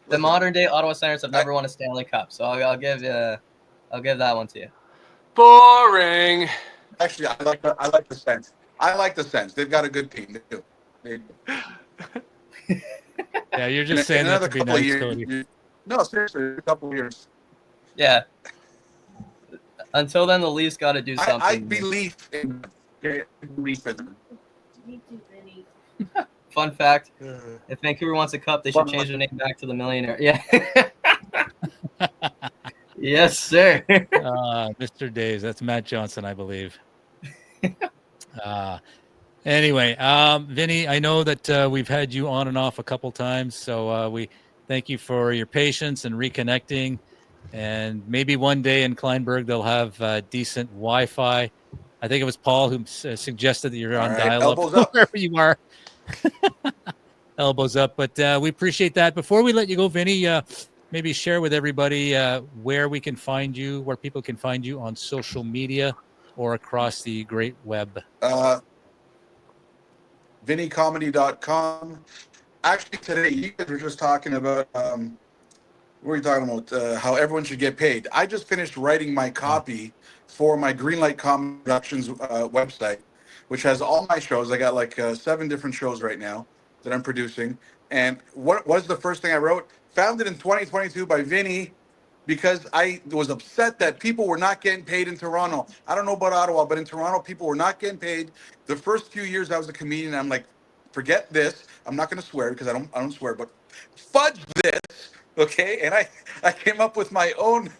The modern day Ottawa Senators have never won a Stanley Cup, so I'll give that one to you.
Boring.
Actually, I like the Sens. I like the Sens. They've got a good team. They do.
Yeah, you're just saying that to be nice,
Cody. No, seriously, a couple of years.
Yeah. Until then, the Leafs got to do something.
I believe in them.
Fun fact: if Vancouver wants a cup, they should change their name back to the Millionaire. Yeah. Yes, sir.
Mr. Days. That's Matt Johnson, I believe. Anyway, Vinny, I know that we've had you on and off a couple times, so we thank you for your patience and reconnecting. And maybe one day in Kleinburg they'll have decent Wi-Fi. I think it was Paul who suggested that you're on dial-up wherever you are. Elbows up. But we appreciate that. Before we let you go, Vinny, maybe share with everybody where we can find you, where people can find you on social media or across the great web.
VinnyComedy.com. Actually, today you guys were just talking about what were you talking about? How everyone should get paid. I just finished writing my copy for my Greenlight Comedy Productions website, which has all my shows. I got like 7 different shows right now that I'm producing. And what was the first thing I wrote? Founded in 2022 by Vinny, because I was upset that people were not getting paid in Toronto. I don't know about Ottawa, but in Toronto, people were not getting paid. The first few years I was a comedian, I'm like, forget this. I'm not going to swear because I don't swear, but fudge this, okay? And I came up with my own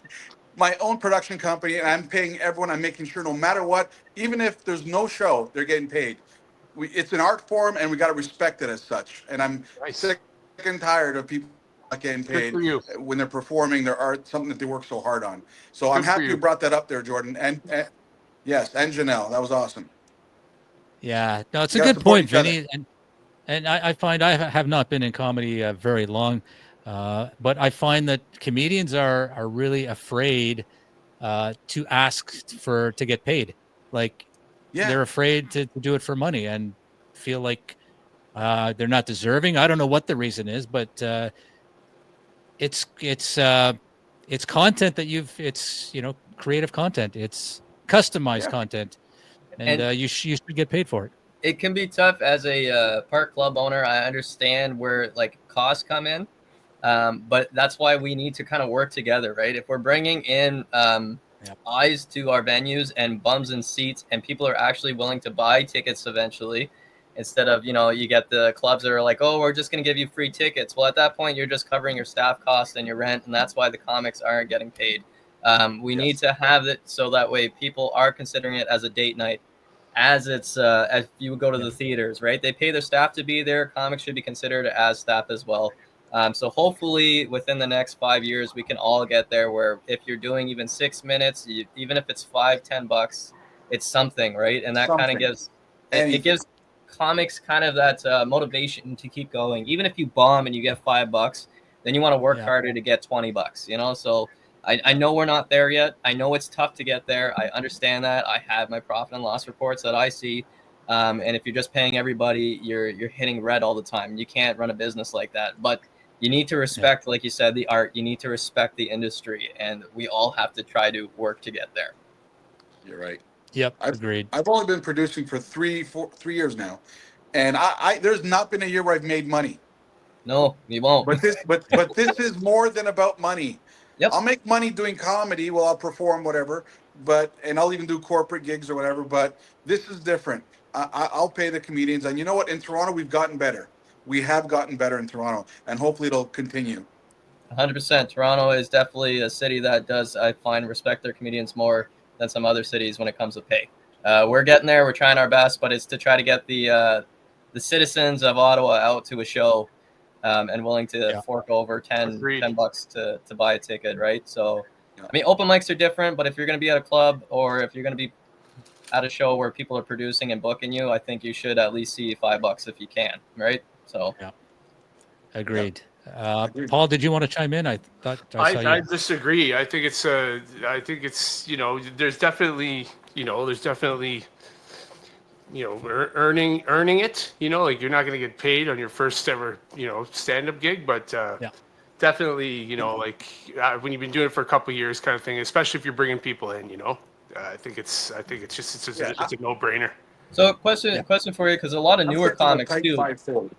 production company, and I'm paying everyone. I'm making sure no matter what, even if there's no show, they're getting paid. It's an art form, and we got to respect it as such. And I'm sick and tired of people not getting paid when they're performing their art, something that they work so hard on. So I'm happy you brought that up there, Jordan. And yes, and Janelle, that was awesome.
Yeah, no, it's a good point, Vinny. And I find I have not been in comedy very long, but I find that comedians are really afraid to ask to get paid. Like they're afraid to do it for money and feel like they're not deserving. I don't know what the reason is, but it's content that it's creative content. It's customized content, and you should get paid for it.
It can be tough as a park club owner. I understand where like costs come in, but that's why we need to kind of work together, right? If we're bringing in eyes to our venues and bums in seats, and people are actually willing to buy tickets eventually, instead of you get the clubs that are like, oh, we're just going to give you free tickets. Well, at that point, you're just covering your staff costs and your rent, and that's why the comics aren't getting paid. We need to have it so that way people are considering it as a date night. As it's as you would go to the theaters, right? They pay their staff to be there. Comics should be considered as staff as well. So hopefully within the next 5 years, we can all get there where if you're doing even 6 minutes, even if it's $5-10, it's something, right? And that kind of gives it gives comics kind of that motivation to keep going. Even if you bomb and you get $5, then you want to work harder to get $20, So I know we're not there yet. I know it's tough to get there. I understand that. I have my profit and loss reports that I see. And if you're just paying everybody, you're hitting red all the time. You can't run a business like that. But you need to respect, like you said, the art. You need to respect the industry. And we all have to try to work to get there.
You're right.
Yep, agreed.
I've only been producing for 3 years now. And I there's not been a year where I've made money.
No, you won't.
But this is more than about money. Yep. I'll make money doing comedy. Well, I'll perform whatever, and I'll even do corporate gigs or whatever. But this is different. I'll pay the comedians, and you know what? In Toronto, we've gotten better. We have gotten better in Toronto, and hopefully it'll continue.
100%. Toronto is definitely a city that does, I find, respect their comedians more than some other cities when it comes to pay. We're getting there. We're trying our best, but it's to try to get the citizens of Ottawa out to a show. And willing to fork over $10 to buy a ticket, right? So, I mean, open mics are different, but if you're going to be at a club or if you're going to be at a show where people are producing and booking you, I think you should at least see $5 if you can, right? So,
agreed. Paul, did you want to chime in? I thought
I disagree. I think it's there's definitely earning it, like you're not going to get paid on your first ever, stand-up gig, but definitely, when you've been doing it for a couple of years kind of thing, especially if you're bringing people in, I think it's a no-brainer.
So question for you, because a lot of newer comics too.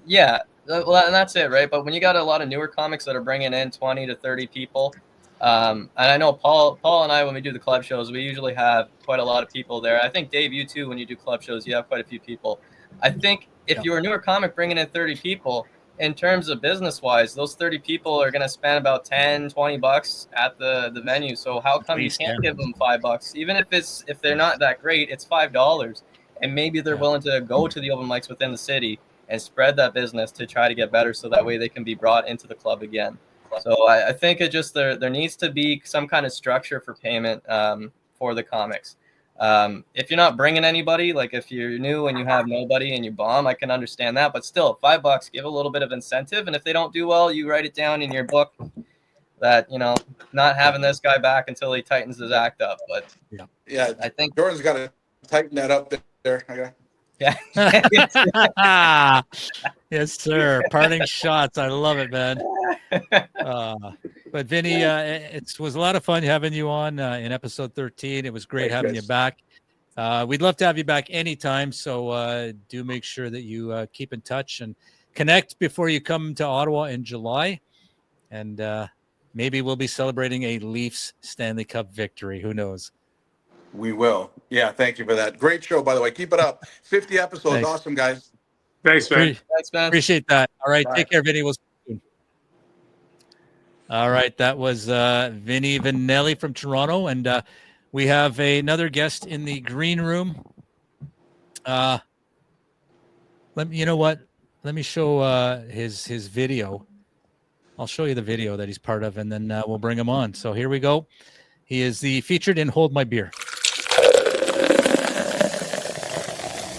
Yeah, well, and that's it, right? But when you got a lot of newer comics that are bringing in 20 to 30 people, and I know Paul and I, when we do the club shows, we usually have quite a lot of people there. I think, Dave, you too, when you do club shows, you have quite a few people. I think if you're a newer comic bringing in 30 people, in terms of business-wise, those 30 people are going to spend about $10-20 at the venue. So how come you can't give them $5? Even if they're not that great, it's $5. And maybe they're willing to go to the open mics within the city and spread that business to try to get better so that way they can be brought into the club again. So I think it just there needs to be some kind of structure for payment for the comics. If you're not bringing anybody, like if you're new and you have nobody and you bomb, I can understand that. But still, $5, give a little bit of incentive. And if they don't do well, you write it down in your book that, not having this guy back until he tightens his act up. But
yeah,
I think
Jordan's got to tighten that up there. Okay.
Yeah.
Yes, sir. Parting shots. I love it, man. But Vinny, it was a lot of fun having you on in episode 13. It was great having you back. We'd love to have you back anytime. So do make sure that you keep in touch and connect before you come to Ottawa in July. And maybe we'll be celebrating a Leafs Stanley Cup victory. Who knows?
We will. Yeah, thank you for that. Great show, by the way. Keep it up. 50 episodes.
Thanks.
Awesome, guys.
Thanks, man.
Thanks, man.
Appreciate that. All right.
Bye.
Take care, Vinny. We'll see you soon. All right. That was Vinny Vanelli from Toronto. And we have another guest in the green room. You know what? Let me show his video. I'll show you the video that he's part of, and then we'll bring him on. So here we go. He is the featured in Hold My Beer.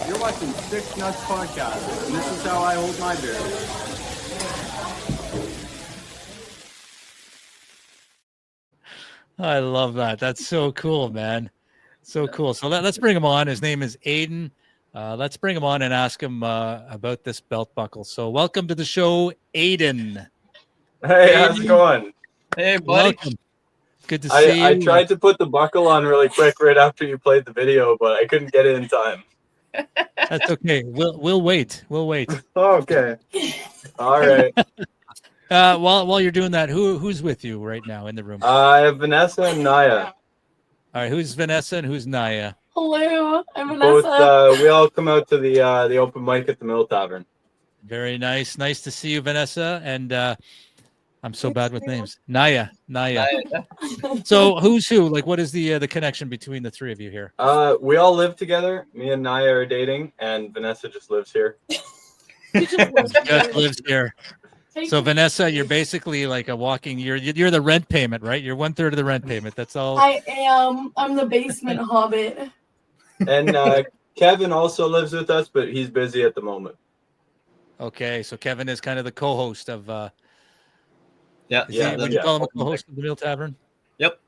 You're watching Six Nuts Podcast, and this is how I hold my beer.
I love that. That's so cool, man. So cool. So let's bring him on. His name is Aiden. Let's bring him on and ask him about this belt buckle. So welcome to the show, Aiden.
Hey, how's it going?
Hey, buddy.
Welcome. Good to see you.
I tried to put the buckle on really quick right after you played the video, but I couldn't get it in time.
That's okay. We'll wait. We'll wait.
Okay. All right.
While you're doing that, who's with you right now in the room?
I have Vanessa and Naya.
All right, who's Vanessa and who's Naya?
Hello, I'm Vanessa.
Both we all come out to the open mic at the Mill Tavern.
Very nice. Nice to see you, Vanessa. And I'm so bad with names. Naya. So who's who? Like, what is the connection between the three of you here?
We all live together. Me and Naya are dating, and Vanessa just lives here.
Just lives here. So Vanessa, you're basically like a walking. You're the rent payment, right? You're 1/3 of the rent payment. That's all.
I am. I'm the basement hobbit.
And Kevin also lives with us, but he's busy at the moment.
Okay, so Kevin is kind of the co-host of. Would
Yeah,
you call him a co-host of the Mill Tavern?
Yep.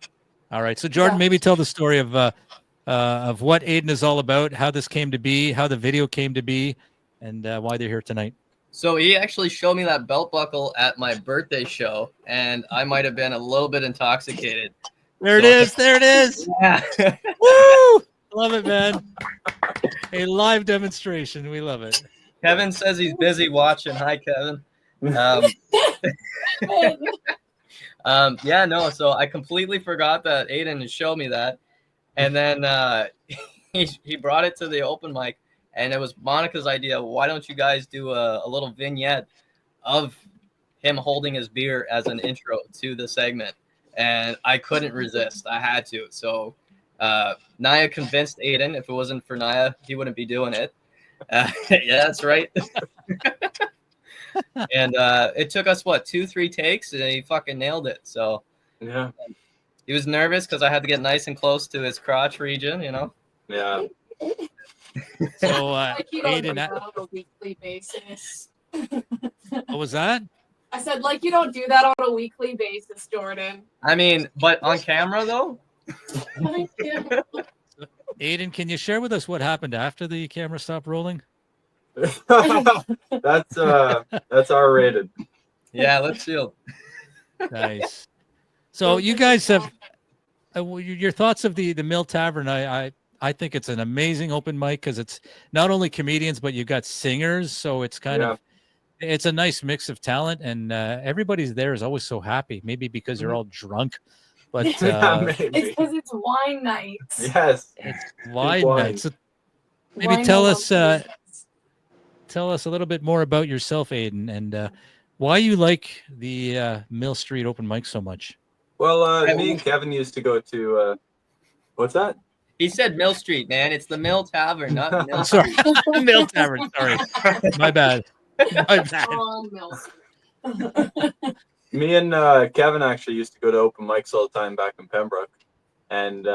All right. So Jordan, maybe tell the story of what Aiden is all about, how this came to be, how the video came to be, and why they're here tonight.
So he actually showed me that belt buckle at my birthday show, and I might have been a little bit intoxicated.
There it is. There it is.
Yeah.
Woo! Love it, man. A live demonstration. We love it.
Kevin says he's busy watching. Hi, Kevin. So I completely forgot that Aiden had showed me that. And then he brought it to the open mic, and it was Monica's idea. Why don't you guys do a little vignette of him holding his beer as an intro to the segment? And I couldn't resist. I had to. So Naya convinced Aiden. If it wasn't for Naya, he wouldn't be doing it. Yeah, that's right. And it took us 2-3 takes, and he fucking nailed it. So
yeah,
he was nervous because I had to get nice and close to his crotch region,
Yeah.
So
Like you don't do
Aiden,
that on a weekly basis.
what was that?
I said, like you don't do that on a weekly basis, Jordan.
I mean, but on camera though.
Aiden, can you share with us what happened after the camera stopped rolling?
That's R-rated.
Yeah, let's see.
Nice. So you guys have your thoughts of the Mill Tavern. I think it's an amazing open mic because it's not only comedians, but you've got singers. So it's it's a nice mix of talent, and everybody's there is always so happy. Maybe because you're all drunk, but
It's because it's wine night.
Yes,
it's wine night. So maybe tell us a little bit more about yourself, Aiden, and why you like the Mill Street open mic so much.
Well, me and Kevin used to go to what's that?
He said Mill Street, man. It's the Mill Tavern, not Mill
Sorry,
Street.
Mill Tavern. Sorry, my bad. My bad.
Oh, Mill Street.
Me and Kevin actually used to go to open mics all the time back in Pembroke, and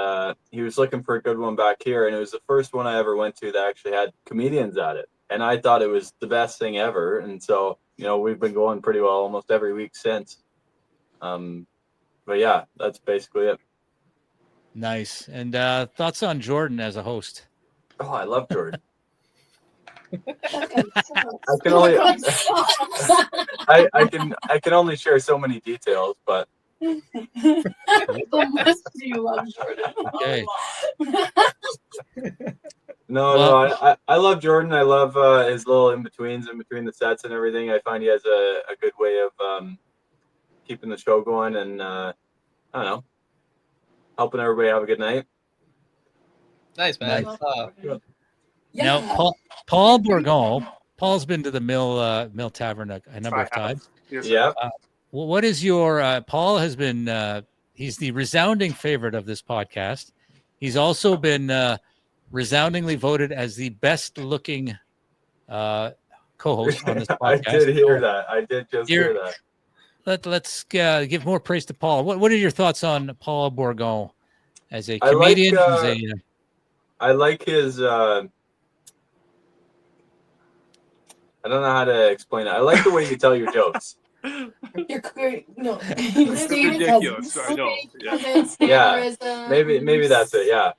he was looking for a good one back here, and it was the first one I ever went to that actually had comedians at it, and I thought it was the best thing ever, and so we've been going pretty well almost every week since. But yeah, that's basically it.
Nice. And thoughts on Jordan as a host?
Oh, I love Jordan. I can
Oh my
only
God.
I can only share so many details, but
How much do you love Jordan?
Okay.
No, I love Jordan. I love his little in-betweens in between the sets and everything. I find he has a good way of keeping the show going and I don't know, helping everybody have a good night.
Nice, man.
Nice. Now, Paul Bourgon. Paul's been to the Mill Tavern a number of times.
Yes,
yeah.
What is your Paul has been he's the resounding favorite of this podcast. He's also been resoundingly voted as the best looking co-host on this podcast.
I did hear that. I did just hear that.
Let's give more praise to Paul. What are your thoughts on Paul Bourgon as a comedian?
I like his I don't know how to explain it. I like the way you tell your jokes.
You're great. No,
It's ridiculous. I know.
Yeah. Maybe that's it. Yeah.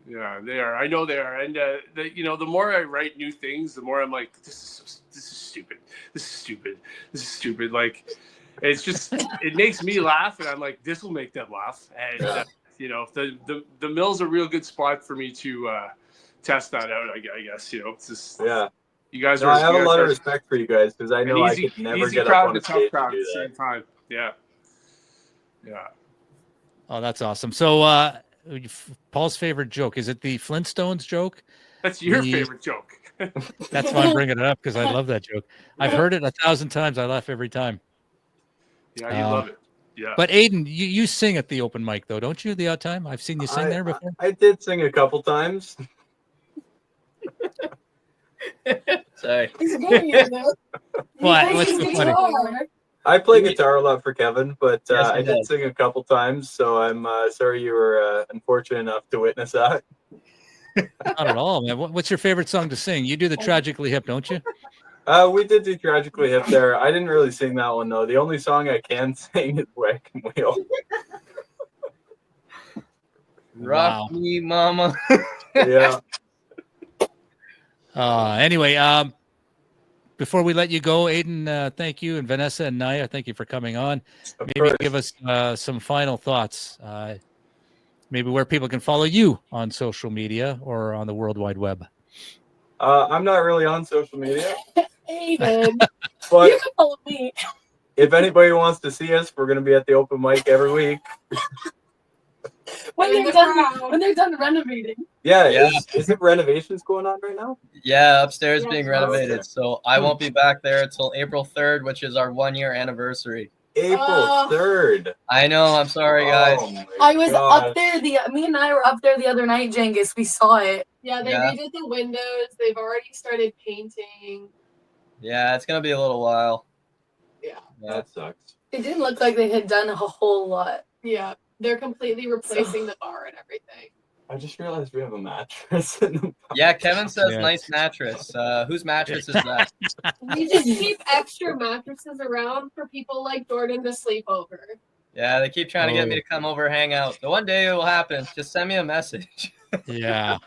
Yeah, they are. I know they are. And the more I write new things, the more I'm like, this is stupid. This is stupid. This is stupid. Like, it's just it makes me laugh, and I'm like, this will make them laugh. And the Mill's a real good spot for me to test that out. I guess it's just You guys are.
I have a lot of respect for you guys because I know I could never get up on a stage to do
at the same time. Yeah. Yeah.
Oh, that's awesome. So, Paul's favorite joke, is it the Flintstones joke?
That's your favorite joke.
That's why I'm bringing it up because I love that joke. I've heard it 1,000 times. I laugh every time.
Yeah, you love it. Yeah.
But Aiden, you sing at the open mic though, don't you? The odd time I've seen you sing there before.
I did sing a couple times.
Sorry.
What? What's so funny?
I play guitar a lot for Kevin, but I did sing a couple times, so I'm sorry you were unfortunate enough to witness that.
Not at all, man. What's your favorite song to sing? You do the Tragically Hip, don't you?
We did do Tragically Hip there. I didn't really sing that one, though. The only song I can sing is Wagon Wheel.
Rock me, mama.
Yeah.
Anyway, before we let you go, Aiden, thank you, and Vanessa and Naya, thank you for coming on. Maybe give us some final thoughts. Maybe where people can follow you on social media or on the World Wide Web.
I'm not really on social media.
Aiden,
but
you can follow me.
If anybody wants to see us, we're going to be at the open mic every week.
When they're done renovating.
Yeah. Is it renovations going on right now?
Yeah, upstairs being renovated. So I won't be back there until April 3rd, which is our 1-year anniversary.
April 3rd.
I know. I'm sorry, guys.
I was up there. Me and I were up there the other night, Genghis. We saw it. Yeah, they redid the windows. They've already started painting.
Yeah, it's gonna be a little while.
Yeah.
That sucks.
It didn't look like they had done a whole lot. Yeah, they're completely replacing the bar and everything.
I just realized we have a mattress in the bar.
Yeah, Kevin says nice mattress. Whose mattress is that?
We just keep extra mattresses around for people like Jordan to sleep over.
Yeah, they keep trying to get me to come over, hang out. The one day it will happen. Just send me a message.
Yeah.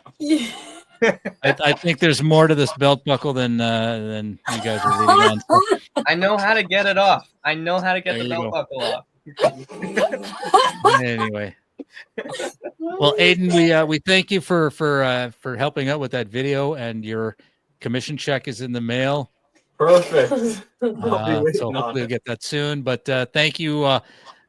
I think there's more to this belt buckle than you guys are leading on. So.
I know how to get it off. I know how to get the belt buckle off.
Anyway. Well, Aiden, we thank you for helping out with that video, and your commission check is in the mail.
Perfect.
So hopefully we'll get that soon. But thank you,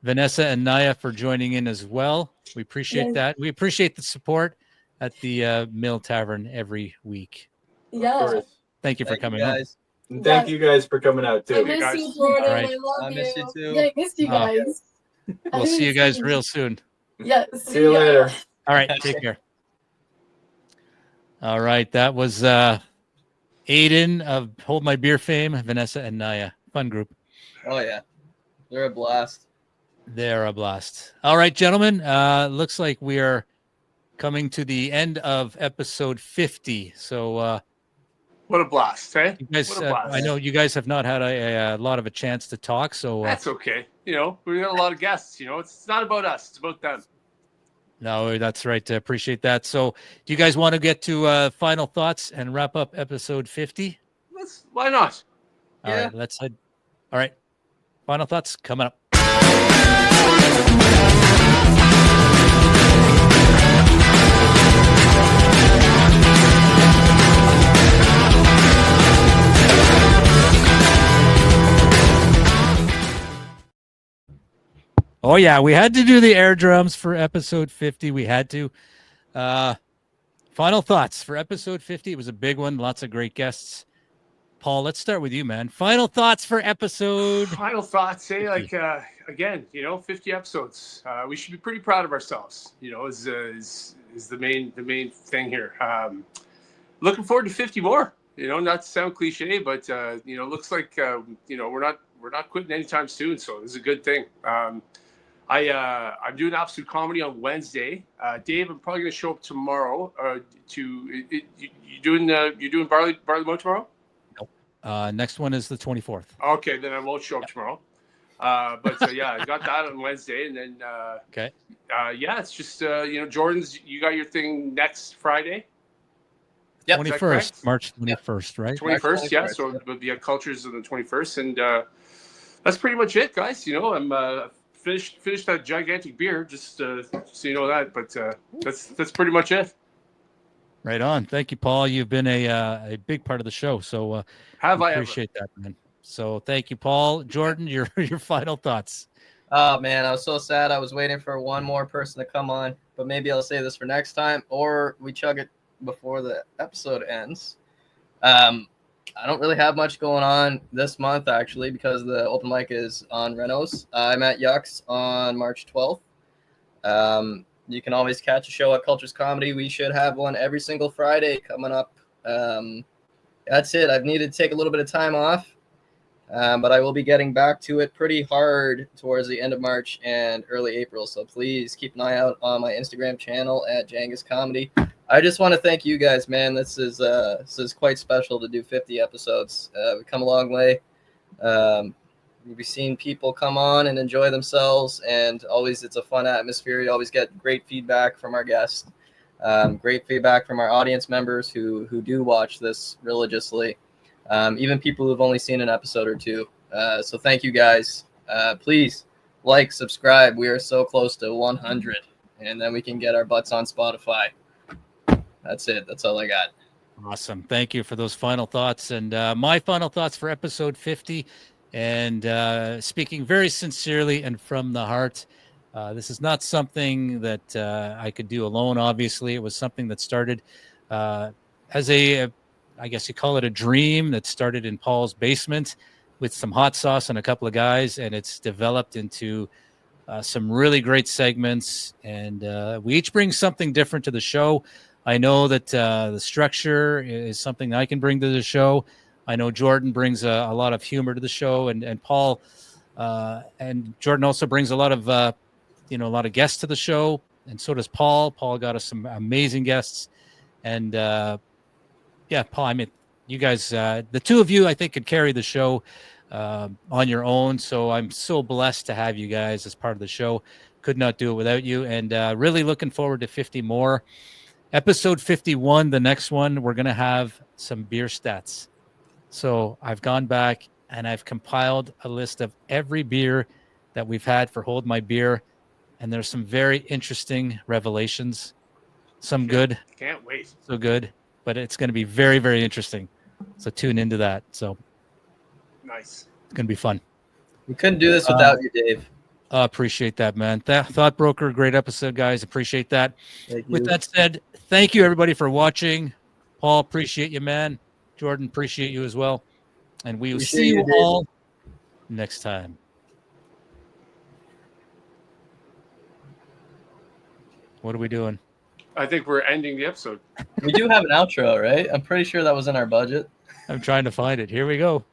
Vanessa and Naya, for joining in as well. We appreciate that. We appreciate the support at the Mill Tavern every week.
Yeah.
Thank you for coming on.
And thank you guys for coming out too.
I miss you, Jordan.
All right.
I love
I miss you too.
Yeah, I missed you guys.
We'll see you guys real soon.
Yeah.
See you later.
All right. Take care. All right. That was Aiden of Hold My Beer fame, Vanessa and Naya. Fun group.
Oh, yeah. They're a blast.
They're a blast. All right, gentlemen. Looks like we are coming to the end of episode 50. So
what a blast, eh?
You guys,
What a blast.
I know you guys have not had a lot of a chance to talk. So
that's okay. We got a lot of guests. It's not about us. It's about them.
No, that's right. Appreciate that. So do you guys want to get to final thoughts and wrap up episode 50?
Why not?
All right, let's head. All right. Final thoughts coming up. Oh yeah, we had to do the air drums for episode 50. We had to. Final thoughts for episode 50. It was a big one. Lots of great guests. Paul, let's start with you, man. Final thoughts for episode.
Final thoughts, again, 50 episodes. We should be pretty proud of ourselves. Is the main thing here. Looking forward to 50 more. Not to sound cliche, but looks like we're not quitting anytime soon. So this is a good thing. I'm doing Absolute Comedy on Wednesday. Dave, I'm probably going to show up tomorrow. You doing Barley Moat tomorrow?
Next one is the 24th.
Okay, then I won't show up tomorrow. I got that on Wednesday, and then
okay.
It's just Jordan's. You got your thing next Friday.
Yeah, 21st, March 21st, right?
21st, yeah. So it'll be at Cultures on the 21st, and that's pretty much it, guys. I'm finished that gigantic beer, just so you know that. But that's pretty much it.
Right on. Thank you, Paul. You've been a big part of the show, so appreciate that, man. So thank you, Paul. Jordan, your final thoughts.
Oh man, I was so sad. I was waiting for one more person to come on, but maybe I'll say this for next time, or we chug it before the episode ends. I don't really have much going on this month, actually, because the open mic is on Renos. I'm at Yucks on March 12th. You can always catch a show at Cultures Comedy. We should have one every single Friday coming up. That's it. I've needed to take a little bit of time off, but I will be getting back to it pretty hard towards the end of March and early April. So please keep an eye out on my Instagram channel at Jangus Comedy. I just want to thank you guys, man. This is quite special to do 50 episodes. We've come a long way. We've seen people come on and enjoy themselves, and always it's a fun atmosphere. You always get great feedback from our guests, great feedback from our audience members who do watch this religiously, even people who've only seen an episode or two. So thank you guys. Please like, subscribe. We are so close to 100, and then we can get our butts on Spotify. That's it. That's all I got.
Awesome. Thank you for those final thoughts. And my final thoughts for episode 50. And speaking very sincerely and from the heart, this is not something that I could do alone. Obviously, it was something that started as I guess you call it a dream that started in Paul's basement with some hot sauce and a couple of guys. And it's developed into some really great segments. And we each bring something different to the show. I know that the structure is something I can bring to the show. I know Jordan brings a lot of humor to the show, and Paul and Jordan also brings a lot of guests to the show, and so does Paul. Paul got us some amazing guests, and Paul. I mean, you guys, the two of you, I think, could carry the show on your own. So I'm so blessed to have you guys as part of the show. Could not do it without you, and really looking forward to 50 more. Episode 51, the next one, we're going to have some beer stats. So I've gone back and I've compiled a list of every beer that we've had for Hold My Beer. And there's some very interesting revelations. Some good.
Can't wait.
So good. But it's going to be very, very interesting. So tune into that. So
nice.
It's going to be fun.
We couldn't do this without you, Dave.
Appreciate that, man. Thought Broker, great episode, guys. Appreciate that. With that said, thank you, everybody, for watching. Paul, appreciate you, man. Jordan, appreciate you as well. And we will see you all next time. What are we doing?
I think we're ending the episode.
We do have an outro, right? I'm pretty sure that was in our budget.
I'm trying to find it. Here we go.